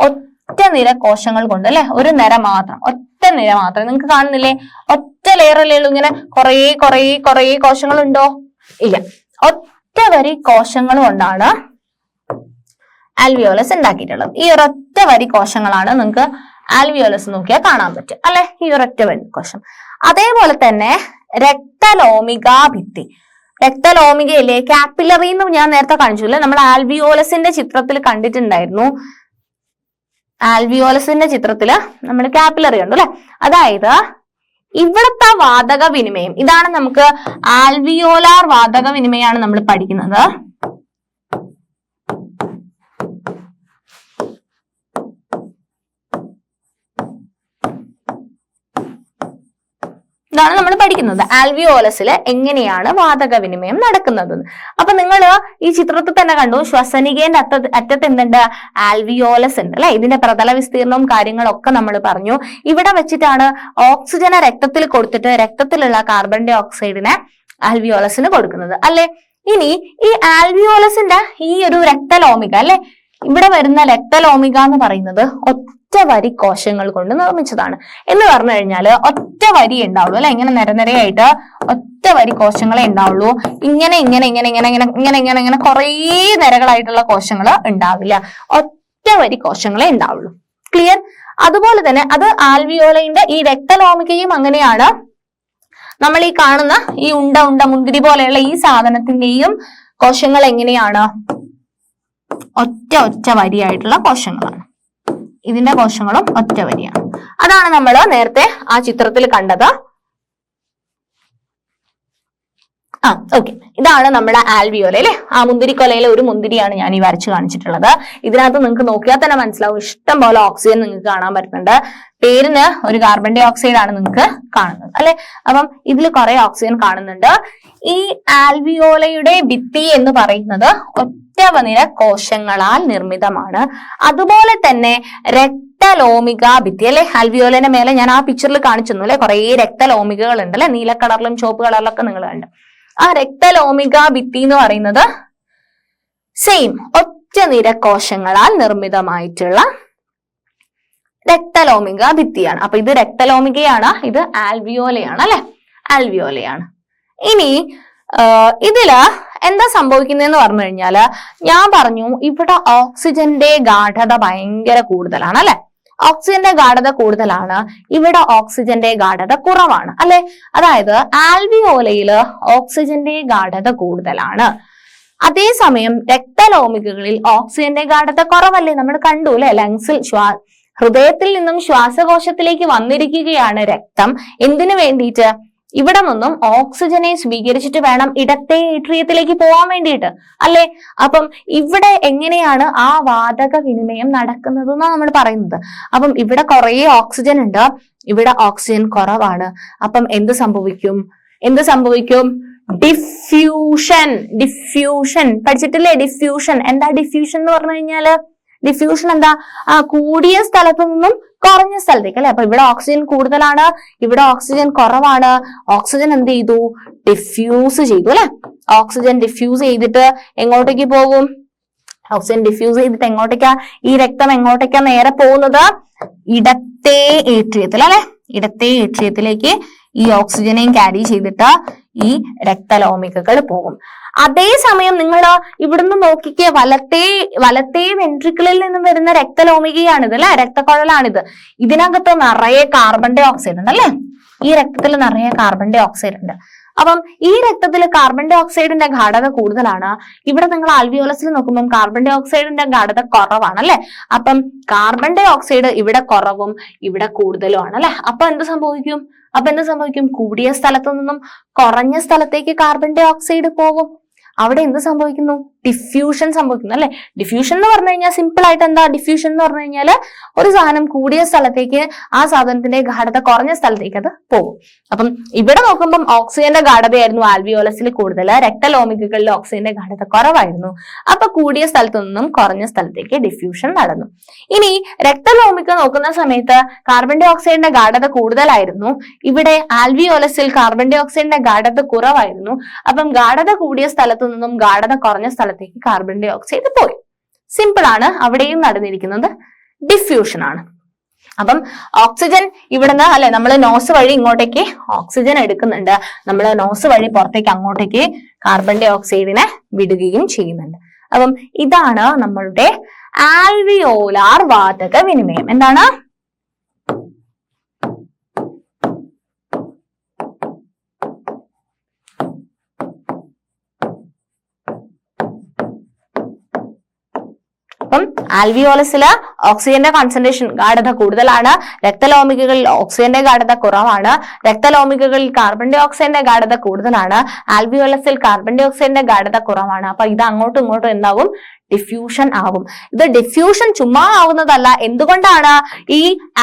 ഒറ്റ നിര കോശങ്ങൾ കൊണ്ട് അല്ലെ, ഒരു നിര മാത്രം, ഒറ്റ നിര മാത്രം. നിങ്ങൾക്ക് കാണുന്നില്ലേ? ഒറ്റ ലെയറല്ലേ ഉള്ളൂ. ഇങ്ങനെ കുറേ കോശങ്ങൾ ഉണ്ടോ? ഇല്ല. ഒറ്റ വരി കോശങ്ങൾ കൊണ്ടാണ് ആൽവിയോലസ് ഉണ്ടാക്കിയിട്ടുള്ളത്. ഈ ഒരൊറ്റ വരി കോശങ്ങളാണ് നിങ്ങൾക്ക് ആൽവിയോലസ് നോക്കിയാൽ കാണാൻ പറ്റും അല്ലെ, ഈ ഒരൊറ്റ വരി കോശം. അതേപോലെ തന്നെ രക്തലോമിക ഭിത്തി. രക്തലോമികയിലെ കാപ്പിലറി എന്ന് ഞാൻ നേരത്തെ കാണിച്ചു അല്ലെ, നമ്മൾ ആൽവിയോലസിന്റെ ചിത്രത്തിൽ കണ്ടിട്ടുണ്ടായിരുന്നു. ആൽവിയോലസിന്റെ ചിത്രത്തില് നമ്മൾ കാപ്പിലറി ഉണ്ട് അല്ലെ. അതായത് ഇവിടുത്തെ വാതക വിനിമയം ഇതാണ്. നമുക്ക് ആൽവിയോലാർ വാതക വിനിമയമാണ് നമ്മൾ പഠിക്കുന്നത്. ഇതാണ് നമ്മൾ പഠിക്കുന്നത്, ആൽവിയോലസിൽ എങ്ങനെയാണ് വാതക വിനിമയം നടക്കുന്നത്. അപ്പൊ നിങ്ങൾ ഈ ചിത്രത്തിൽ തന്നെ കണ്ടു, ശ്വസനികേന്റെ അറ്റത്ത് എന്തുണ്ട്, ആൽവിയോലസ് ഉണ്ട് അല്ലെ. ഇതിന്റെ പ്രതല വിസ്തീർണവും കാര്യങ്ങളൊക്കെ നമ്മൾ പറഞ്ഞു. ഇവിടെ വെച്ചിട്ടാണ് ഓക്സിജനെ രക്തത്തിൽ കൊടുത്തിട്ട് രക്തത്തിലുള്ള കാർബൺ ഡൈ ഓക്സൈഡിനെ ആൽവിയോലസിന് കൊടുക്കുന്നത് അല്ലെ. ഇനി ഈ ആൽവിയോലസിന്റെ ഈ ഒരു രക്തലോമിക അല്ലെ, ഇവിടെ വരുന്ന രക്തലോമിക എന്ന് പറയുന്നത് ഒറ്റ വരി കോശങ്ങൾ കൊണ്ട് നിർമ്മിച്ചതാണ്. എന്ന് പറഞ്ഞു കഴിഞ്ഞാല് ഒറ്റ വരി ഉണ്ടാവുള്ളൂ അല്ലെ, ഇങ്ങനെ നിരനിരയായിട്ട് ഒറ്റ വരി കോശങ്ങളെ ഉണ്ടാവുള്ളൂ. ഇങ്ങനെ ഇങ്ങനെ ഇങ്ങനെ ഇങ്ങനെ ഇങ്ങനെ ഇങ്ങനെ ഇങ്ങനെ ഇങ്ങനെ കുറേ നിരകളായിട്ടുള്ള കോശങ്ങൾ ഉണ്ടാവില്ല, ഒറ്റ വരി കോശങ്ങളെ ഉണ്ടാവുള്ളൂ. ക്ലിയർ? അതുപോലെ തന്നെ അത് ആൽവിയോലയുടെ ഈ രക്തലോമികയും അങ്ങനെയാണ്. നമ്മൾ ഈ കാണുന്ന ഈ ഉണ്ട മുന്തിരി പോലെയുള്ള ഈ സാധനത്തിന്റെയും കോശങ്ങൾ എങ്ങനെയാണ്, ഒറ്റ വരിയായിട്ടുള്ള കോശങ്ങളാണ്. ഇതിന്റെ കോശങ്ങളും ഒറ്റ വരിയാണ്. അതാണ് നമ്മൾ നേരത്തെ ആ ചിത്രത്തിൽ കണ്ടത്. ഓക്കെ, ഇതാണ് നമ്മുടെ ആൽവിയോല അല്ലെ. ആ മുന്തിരിക്കൊലയിലെ ഒരു മുന്തിരിയാണ് ഞാൻ ഈ വരച്ചു കാണിച്ചിട്ടുള്ളത്. ഇതിനകത്ത് നിങ്ങൾക്ക് നോക്കിയാൽ തന്നെ മനസ്സിലാവും, ഇഷ്ടം പോലെ ഓക്സിജൻ നിങ്ങൾക്ക് കാണാൻ പറ്റുന്നുണ്ട്. പേരിന് ഒരു കാർബൺ ഡൈ ഓക്സൈഡ് ആണ് നിങ്ങൾക്ക് കാണുന്നത് അല്ലെ. അപ്പം ഇതിൽ കുറെ ഓക്സിജൻ കാണുന്നുണ്ട്. ഈ ആൽവിയോലയുടെ ഭിത്തി എന്ന് പറയുന്നത് ഒറ്റവനിര കോശങ്ങളാൽ നിർമ്മിതമാണ്. അതുപോലെ തന്നെ രക്തലോമിക ഭിത്തി അല്ലെ, ആൽവിയോലയുടെ മേലെ ഞാൻ ആ പിക്ചറിൽ കാണിച്ചു അല്ലെ, കുറെ രക്തലോമികകൾ ഉണ്ട് അല്ലെ, നീല കളറിലും ചുവപ്പ് കളറിലൊക്കെ നിങ്ങൾ കണ്ടു. ആ രക്തലോമിക ഭിത്തി എന്ന് പറയുന്നത് സെയിം ഒറ്റ നിര കോശങ്ങളാൽ നിർമ്മിതമായിട്ടുള്ള രക്തലോമിക ഭിത്തിയാണ്. അപ്പൊ ഇത് രക്തലോമികയാണ്, ഇത് ആൽവിയോലയാണ് അല്ലെ, ആൽവിയോലയാണ്. ഇനി ഇതില് എന്താ സംഭവിക്കുന്നതെന്ന് പറഞ്ഞു കഴിഞ്ഞാല്, ഞാൻ പറഞ്ഞു ഇവിടെ ഓക്സിജന്റെ ഗാഢത ഭയങ്കര കൂടുതലാണ് അല്ലെ. ഓക്സിജന്റെ ഗാഢത കൂടുതലാണ്, ഇവിടെ ഓക്സിജന്റെ ഗാഢത കുറവാണ് അല്ലെ. അതായത് ആൽവിയോലയില് ഓക്സിജന്റെ ഗാഢത കൂടുതലാണ്, അതേസമയം രക്തലോമികകളിൽ ഓക്സിജന്റെ ഗാഢത കുറവല്ലേ. നമ്മൾ കണ്ടു അല്ലെ, ലങ്സിൽ ഹൃദയത്തിൽ നിന്നും ശ്വാസകോശത്തിലേക്ക് വന്നിരിക്കുകയാണ് രക്തം. എന്തിനു വേണ്ടിയിട്ട്? ഇവിടെ നിന്നും ഓക്സിജനെ സ്വീകരിച്ചിട്ട് വേണം ഇടത്തെ ഏട്രിയത്തിലേക്ക് പോകാൻ വേണ്ടിയിട്ട് അല്ലെ. അപ്പം ഇവിടെ എങ്ങനെയാണ് ആ വാതക വിനിമയം നടക്കുന്നത് എന്നാണ് നമ്മൾ പറയുന്നത്. അപ്പം ഇവിടെ കുറെ ഓക്സിജൻ ഉണ്ട്, ഇവിടെ ഓക്സിജൻ കുറവാണ്. അപ്പം എന്ത് സംഭവിക്കും? ഡിഫ്യൂഷൻ പഠിച്ചിട്ടില്ലേ? ഡിഫ്യൂഷൻ എന്താ? ഡിഫ്യൂഷൻ എന്ന് പറഞ്ഞു കഴിഞ്ഞാല് ഡിഫ്യൂഷൻ എന്താ? കൂടിയ സ്ഥലത്തു നിന്നും കുറഞ്ഞ സ്ഥലത്തേക്ക് അല്ലെ. അപ്പൊ ഇവിടെ ഓക്സിജൻ കൂടുതലാണ്, ഇവിടെ ഓക്സിജൻ കുറവാണ്. ഓക്സിജൻ എന്ത് ചെയ്തു? ഡിഫ്യൂസ് ചെയ്തു അല്ലെ. ഓക്സിജൻ ഡിഫ്യൂസ് ചെയ്തിട്ട് എങ്ങോട്ടേക്ക് പോകും? ഓക്സിജൻ ഡിഫ്യൂസ് ചെയ്തിട്ട് എങ്ങോട്ടേക്കാ ഈ രക്തം എങ്ങോട്ടേക്കാ നേരെ പോകുന്നത്? ഇടത്തെ ഏട്രിയത്തിൽ അല്ലെ. ഇടത്തെ ഏട്രിയത്തിലേക്ക് ഈ ഓക്സിജനെയും ക്യാരി ചെയ്തിട്ട് ഈ രക്തലോമികകൾ പോകും. അതേസമയം നിങ്ങൾ ഇവിടുന്ന് നോക്കിക്കേ, വലത്തെ വെൻട്രിക്കിളിൽ നിന്നും വരുന്ന രക്തലോമികയാണിത് അല്ലെ, രക്തക്കുഴലാണിത്. ഇതിനകത്ത് നിറയെ കാർബൺ ഡൈ ഓക്സൈഡ് ഉണ്ട് അല്ലെ. ഈ രക്തത്തിൽ നിറയെ കാർബൺ ഡൈ ഓക്സൈഡ് ഉണ്ട്. അപ്പം ഈ രക്തത്തിൽ കാർബൺ ഡൈ ഓക്സൈഡിന്റെ ഗാഢത കൂടുതലാണ്. ഇവിടെ നിങ്ങൾ ആൽവിയോലസിൽ നോക്കുമ്പോൾ കാർബൺ ഡൈ ഓക്സൈഡിന്റെ ഗാഢത കുറവാണ് അല്ലെ. അപ്പം കാർബൺ ഡൈ ഓക്സൈഡ് ഇവിടെ കുറവും ഇവിടെ കൂടുതലും ആണ് അല്ലെ. അപ്പൊ എന്ത് സംഭവിക്കും? കൂടിയ സ്ഥലത്തു നിന്നും കുറഞ്ഞ സ്ഥലത്തേക്ക് കാർബൺ ഡൈ ഓക്സൈഡ് പോകും. അവിടെ എന്ത് സംഭവിക്കുന്നു? ഡിഫ്യൂഷൻ സംഭവിക്കുന്നു അല്ലെ. ഡിഫ്യൂഷൻ എന്ന് പറഞ്ഞു കഴിഞ്ഞാൽ സിമ്പിൾ ആയിട്ട് എന്താ ഡിഫ്യൂഷൻ എന്ന് പറഞ്ഞു കഴിഞ്ഞാൽ ഒരു സാധനം കൂടിയ സ്ഥലത്തേക്ക് ആ സാധനത്തിന്റെ ഗാഢത കുറഞ്ഞ സ്ഥലത്തേക്ക് അത് പോകും. അപ്പം ഇവിടെ നോക്കുമ്പോൾ ഓക്സിജന്റെ ഗാഢതയായിരുന്നു ആൽവിയോലസിൽ കൂടുതൽ, രക്തലോമികകളിൽ ഓക്സിജന്റെ ഗാഢത കുറവായിരുന്നു. അപ്പൊ കൂടിയ സ്ഥലത്തു നിന്നും കുറഞ്ഞ സ്ഥലത്തേക്ക് ഡിഫ്യൂഷൻ നടന്നു. ഇനി രക്തലോമിക നോക്കുന്ന സമയത്ത് കാർബൺ ഡൈ ഓക്സൈഡിന്റെ ഗാഢത കൂടുതലായിരുന്നു, ഇവിടെ ആൽവിയോലസിൽ കാർബൺ ഡൈ ഓക്സൈഡിന്റെ ഗാഢത കുറവായിരുന്നു. അപ്പം ഗാഢത കൂടിയ സ്ഥലത്തു നിന്നും ഗാഢത കുറഞ്ഞ സ്ഥലത്തേക്ക് കാർബൺ ഡൈ ഓക്സൈഡ് പോയി. സിമ്പിൾ ആണ്. അവിടെയും നടന്നിരിക്കുന്നത് ഡിഫ്യൂഷൻ ആണ്. അപ്പം ഓക്സിജൻ ഇവിടുന്ന് അല്ലെ, നമ്മൾ നോസ് വഴി ഇങ്ങോട്ടേക്ക് ഓക്സിജൻ എടുക്കുന്നുണ്ട്, നമ്മൾ നോസ് വഴി പുറത്തേക്ക് അങ്ങോട്ടേക്ക് കാർബൺ ഡൈ ഓക്സൈഡിനെ വിടുകയും ചെയ്യുന്നുണ്ട്. അപ്പം ഇതാണ് നമ്മളുടെ ആൽവിയോലാർ വാതക വിനിമയം. എന്താണ്? അപ്പം ആൽവിയോലസില് ഓക്സിജന്റെ കോൺസെൻട്രേഷൻ ഗാഢത കൂടുതലാണ്, രക്തലോമികകളിൽ ഓക്സിജന്റെ ഗാഢത കുറവാണ്, രക്തലോമികകളിൽ കാർബൺ ഡൈ ഓക്സൈഡിന്റെ ഗാഢത കൂടുതലാണ്, ആൽവിയോലസിൽ കാർബൺ ഡൈ ഓക്സൈഡിന്റെ ഗാഢത കുറവാണ്. അപ്പൊ ഇത് അങ്ങോട്ടും ഇങ്ങോട്ടും എന്താവും? ഡിഫ്യൂഷൻ ആവും. ഇത് ഡിഫ്യൂഷൻ ചുമ്മാ ആവുന്നതല്ല. എന്തുകൊണ്ടാണ്? ഈ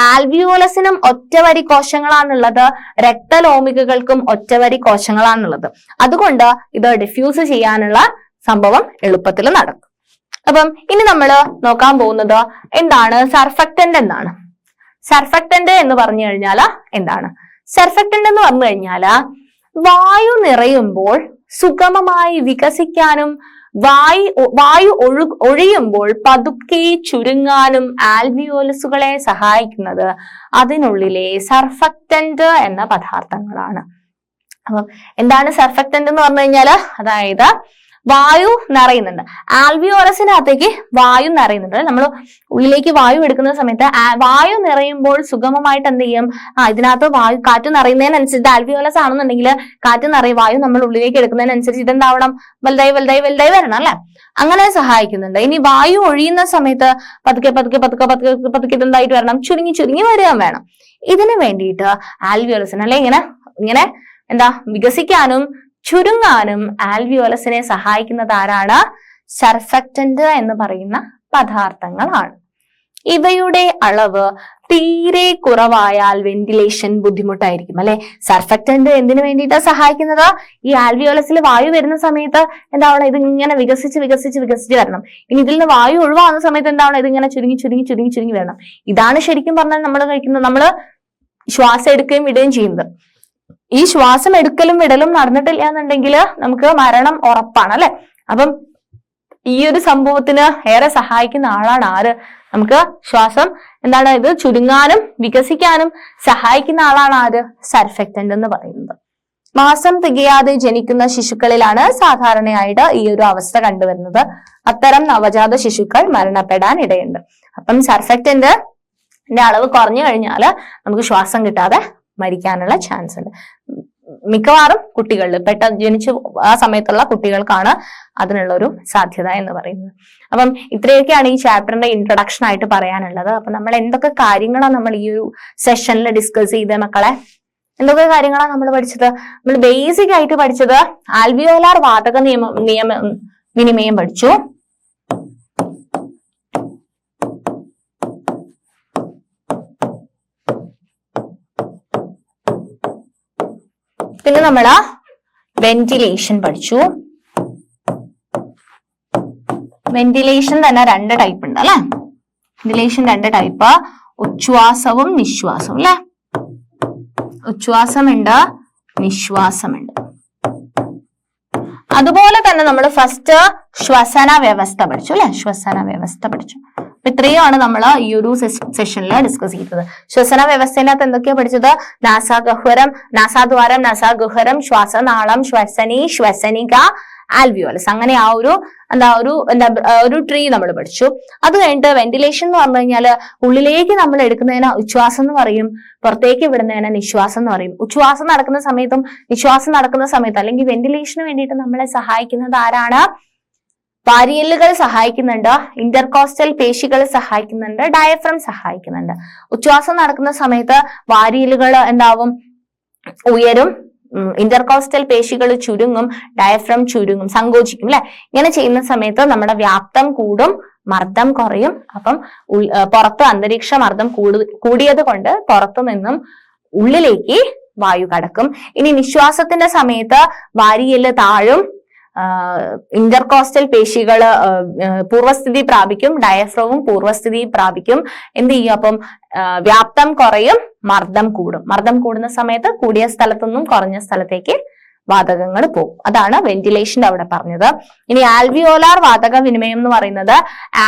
ആൽവിയോലസിനും ഒറ്റവരി കോശങ്ങളാണുള്ളത്, രക്തലോമികകൾക്കും ഒറ്റവരി കോശങ്ങളാണുള്ളത്. അതുകൊണ്ട് ഇത് ഡിഫ്യൂസ് ചെയ്യാനുള്ള സംഭവം എളുപ്പത്തിൽ നടക്കും. അപ്പം ഇനി നമ്മൾ നോക്കാൻ പോകുന്നത് എന്താണ്? സർഫക്റ്റന്റ് എന്താണ്? സർഫക്റ്റന്റ് എന്ന് പറഞ്ഞു കഴിഞ്ഞാൽ എന്താണ്? സർഫക്റ്റന്റ് എന്ന് പറഞ്ഞു കഴിഞ്ഞാൽ വായു നിറയുമ്പോൾ സുഗമമായി വികസിക്കാനും വായു ഒഴിയുമ്പോൾ പതുക്കെ ചുരുങ്ങാനും ആൽവിയോലസുകളെ സഹായിക്കുന്നത് അതിനുള്ളിലെ സർഫക്റ്റന്റ് എന്ന പദാർത്ഥങ്ങളാണ്. അപ്പം എന്താണ് സർഫക്റ്റന്റ് എന്ന് പറഞ്ഞു കഴിഞ്ഞാല്? അതായത് വായു നിറയുന്നുണ്ട്, ആൽവിയോലസിനകത്തേക്ക് വായു നിറയുന്നുണ്ട്. നമ്മൾ ഉള്ളിലേക്ക് വായു എടുക്കുന്ന സമയത്ത് വായു നിറയുമ്പോൾ സുഗമമായിട്ട് എന്ത് ചെയ്യും? ഇതിനകത്ത് വായു കാറ്റ് നിറയുന്നതിനനുസരിച്ച് ആൽവിയോലസ് ആണെന്നുണ്ടെങ്കിൽ കാറ്റ് നിറയും, വായു നമ്മൾ ഉള്ളിലേക്ക് എടുക്കുന്നതിനനുസരിച്ച് ഇതെന്താവണം? വലുതായി വലുതായി വലുതായി വരണം അല്ലെ? അങ്ങനെ സഹായിക്കുന്നുണ്ട്. ഇനി വായു ഒഴിയുന്ന സമയത്ത് പതുക്കെ പതുക്കെ പതുക്കെ പതുക്കെ പതുക്കെ ഇതെന്തായിട്ട് വരണം? ചുരുങ്ങി ചുരുങ്ങി വരാൻ വേണം. ഇതിനു വേണ്ടിയിട്ട് ആൽവിയോലസിന് അല്ലെ ഇങ്ങനെ എന്താ വികസിക്കാനും ചുരുങ്ങാനും ആൽവിയോലസിനെ സഹായിക്കുന്നത് ആരാണ്? സർഫക്റ്റന്റ് എന്ന് പറയുന്ന പദാർത്ഥങ്ങളാണ്. ഇവയുടെ അളവ് തീരെ കുറവായാൽ വെന്റിലേഷൻ ബുദ്ധിമുട്ടായിരിക്കും അല്ലെ? സർഫക്റ്റന്റ് എന്തിനു വേണ്ടിയിട്ടാണ് സഹായിക്കുന്നത്? ഈ ആൽവിയോലസിൽ വായു വരുന്ന സമയത്ത് എന്താവണം? ഇത് ഇങ്ങനെ വികസിച്ച് വികസിച്ച് വികസിച്ച് വരണം. ഇനി ഇതിൽ നിന്ന് വായു ഒഴിവാകുന്ന സമയത്ത് എന്താവണം? ഇതിങ്ങനെ ചുരുങ്ങി ചുരുങ്ങി ചുരുങ്ങി ചുരുങ്ങി വരണം. ഇതാണ് ശരിക്കും പറഞ്ഞാൽ നമ്മൾ ശ്വാസം എടുക്കുകയും വിടുകയും ചെയ്യുന്നത്. ഈ ശ്വാസം എടുക്കലും വിടലും നടന്നിട്ടില്ല എന്നുണ്ടെങ്കിൽ നമുക്ക് മരണം ഉറപ്പാണ് അല്ലെ? അപ്പം ഈ ഒരു സംഭവത്തിന് ഏറെ സഹായിക്കുന്ന ആളാണ് ആര്? നമുക്ക് ശ്വാസം എന്താണ് ഇത് ചുരുങ്ങാനും വികസിക്കാനും സഹായിക്കുന്ന ആളാണ് ആര്? സർഫക്റ്റന്റ് എന്ന് പറയുന്നത്. മാസം തികയാതെ ജനിക്കുന്ന ശിശുക്കളിലാണ് സാധാരണയായിട്ട് ഈ ഒരു അവസ്ഥ കണ്ടുവരുന്നത്. അത്തരം നവജാത ശിശുക്കൾ മരണപ്പെടാൻ ഇടയുണ്ട്. അപ്പം സർഫക്റ്റന്റിന്റെ അളവ് കുറഞ്ഞു കഴിഞ്ഞാൽ നമുക്ക് ശ്വാസം കിട്ടാതെ മരിക്കാനുള്ള ചാൻസ് ഉണ്ട്. മിക്കവാറും കുട്ടികളിൽ ജനിച്ചു ആ സമയത്തുള്ള കുട്ടികൾക്കാണ് അതിനുള്ള ഒരു സാധ്യത എന്ന് പറയുന്നത്. അപ്പം ഇത്രയൊക്കെയാണ് ഈ ചാപ്റ്ററിന്റെ ഇൻട്രൊഡക്ഷൻ ആയിട്ട് പറയാനുള്ളത്. അപ്പൊ നമ്മൾ എന്തൊക്കെ കാര്യങ്ങളാണ് നമ്മൾ ഈ ഒരു സെഷനിൽ ഡിസ്കസ് ചെയ്ത മക്കളെ? എന്തൊക്കെ കാര്യങ്ങളാണ് നമ്മൾ പഠിച്ചത്? നമ്മൾ ബേസിക് ആയിട്ട് പഠിച്ചത് ആൽവിയോലാർ വാതക വിനിമയം പഠിച്ചു. പിന്നെ നമ്മൾ വെന്റിലേഷൻ പഠിച്ചു. വെന്റിലേഷൻ തന്നെ 2 ടൈപ്പ് ഉണ്ട് അല്ലെ? വെന്റിലേഷൻ 2 ടൈപ്പ്, ഉച്ഛ്വാസവും നിശ്വാസവും അല്ലെ? ഉച്ഛ്വാസമുണ്ട്, നിശ്വാസമുണ്ട്. അതുപോലെ തന്നെ നമ്മൾ ഫസ്റ്റ് ശ്വസന വ്യവസ്ഥ പഠിച്ചു അല്ലെ? ശ്വസന വ്യവസ്ഥ പഠിച്ചു. അപ്പൊ ഇത്രയുമാണ് നമ്മൾ ഈ ഒരു സെഷനിൽ ഡിസ്കസ് ചെയ്തത്. ശ്വസന വ്യവസ്ഥയിനകത്ത് എന്തൊക്കെയാ പഠിച്ചത്? നാസാഗഹ്വരം, നാസാദ്വാരം, നാസാഗഹ്വരം, ശ്വാസനാളം, ശ്വസനി, ശ്വസനിക, ആൽവിയോലസ്. അങ്ങനെ ആ ഒരു ട്രീ നമ്മൾ പഠിച്ചു. അത് കഴിഞ്ഞിട്ട് വെന്റിലേഷൻ എന്ന് പറഞ്ഞു കഴിഞ്ഞാൽ ഉള്ളിലേക്ക് നമ്മൾ എടുക്കുന്നതിന് ഉച്ഛ്വാസം എന്ന് പറയും, പുറത്തേക്ക് വിടുന്നതിന് നിശ്വാസം എന്ന് പറയും. ഉച്ഛ്വാസം നടക്കുന്ന സമയത്തും നിശ്വാസം നടക്കുന്ന സമയത്തും അല്ലെങ്കിൽ വെന്റിലേഷന് വേണ്ടിയിട്ട് നമ്മളെ സഹായിക്കുന്നത് ആരാണ്? വാരിയല്ലുകൾ സഹായിക്കുന്നുണ്ട്, ഇന്റർകോസ്റ്റൽ പേശികൾ സഹായിക്കുന്നുണ്ട്, ഡയഫ്രം സഹായിക്കുന്നുണ്ട്. ഉച്ഛ്വാസം നടക്കുന്ന സമയത്ത് വാരിയല്ലുകൾ എന്താവും? ഉയരും, ഇന്റർകോസ്റ്റൽ പേശികൾ ചുരുങ്ങും, ഡയഫ്രം ചുരുങ്ങും, സങ്കോചിക്കും അല്ലെ? ഇങ്ങനെ ചെയ്യുന്ന സമയത്ത് നമ്മുടെ വ്യാപ്തം കൂടും, മർദ്ദം കുറയും. അപ്പം പുറത്ത് അന്തരീക്ഷ മർദ്ദം കൂടിയത് കൊണ്ട് പുറത്തു നിന്നും ഉള്ളിലേക്ക് വായു കടക്കും. ഇനി നിശ്വാസത്തിന്റെ സമയത്ത് വാരിയല്ല് താഴും, ഇന്റർകോസ്റ്റൽ പേശികൾ പൂർവസ്ഥിതി പ്രാപിക്കും, ഡയഫ്രവും പൂർവസ്ഥിതി പ്രാപിക്കും. എന്ത് ചെയ്യും? അപ്പം വ്യാപ്തം കുറയും, മർദ്ദം കൂടും. മർദ്ദം കൂടുന്ന സമയത്ത് കൂടിയ സ്ഥലത്തുനിന്നും കുറഞ്ഞ സ്ഥലത്തേക്ക് വാതകങ്ങൾ പോകും. അതാണ് വെന്റിലേഷന്റെ അവിടെ പറഞ്ഞത്. ഇനി ആൽവിയോലാർ വാതക വിനിമയം എന്ന് പറയുന്നത്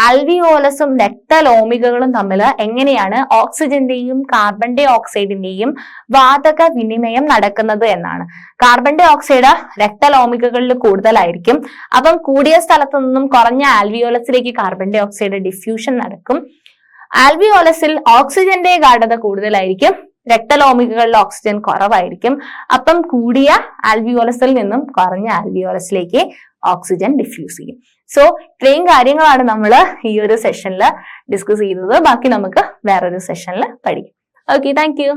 ആൽവിയോലസും രക്തലോമികകളും തമ്മിൽ എങ്ങനെയാണ് ഓക്സിജന്റെയും കാർബൺ ഡൈ ഓക്സൈഡിന്റെയും വാതക വിനിമയം നടക്കുന്നത് എന്നാണ്. കാർബൺ ഡൈ ഓക്സൈഡ് രക്തലോമികകളിൽ കൂടുതലായിരിക്കും. അപ്പം കൂടിയ സ്ഥലത്തു നിന്നും കുറഞ്ഞ ആൽവിയോലസിലേക്ക് കാർബൺ ഡൈ ഓക്സൈഡ് ഡിഫ്യൂഷൻ നടക്കും. ആൽവിയോലസിൽ ഓക്സിജന്റെ ഗാഢത കൂടുതലായിരിക്കും, രക്തലോമികകളിൽ ഓക്സിജൻ കുറവായിരിക്കും. അപ്പം കൂടിയ ആൽവിയോലസിൽ നിന്നും കുറഞ്ഞ ആൽവിയോലസിലേക്ക് ഓക്സിജൻ ഡിഫ്യൂസ് ചെയ്യും. സോ ഇത്രയും കാര്യങ്ങളാണ് നമ്മൾ ഈ ഒരു സെഷനിൽ ഡിസ്കസ് ചെയ്തത്. ബാക്കി നമുക്ക് വേറൊരു സെഷനിൽ പഠിക്കാം. Okay, thank you.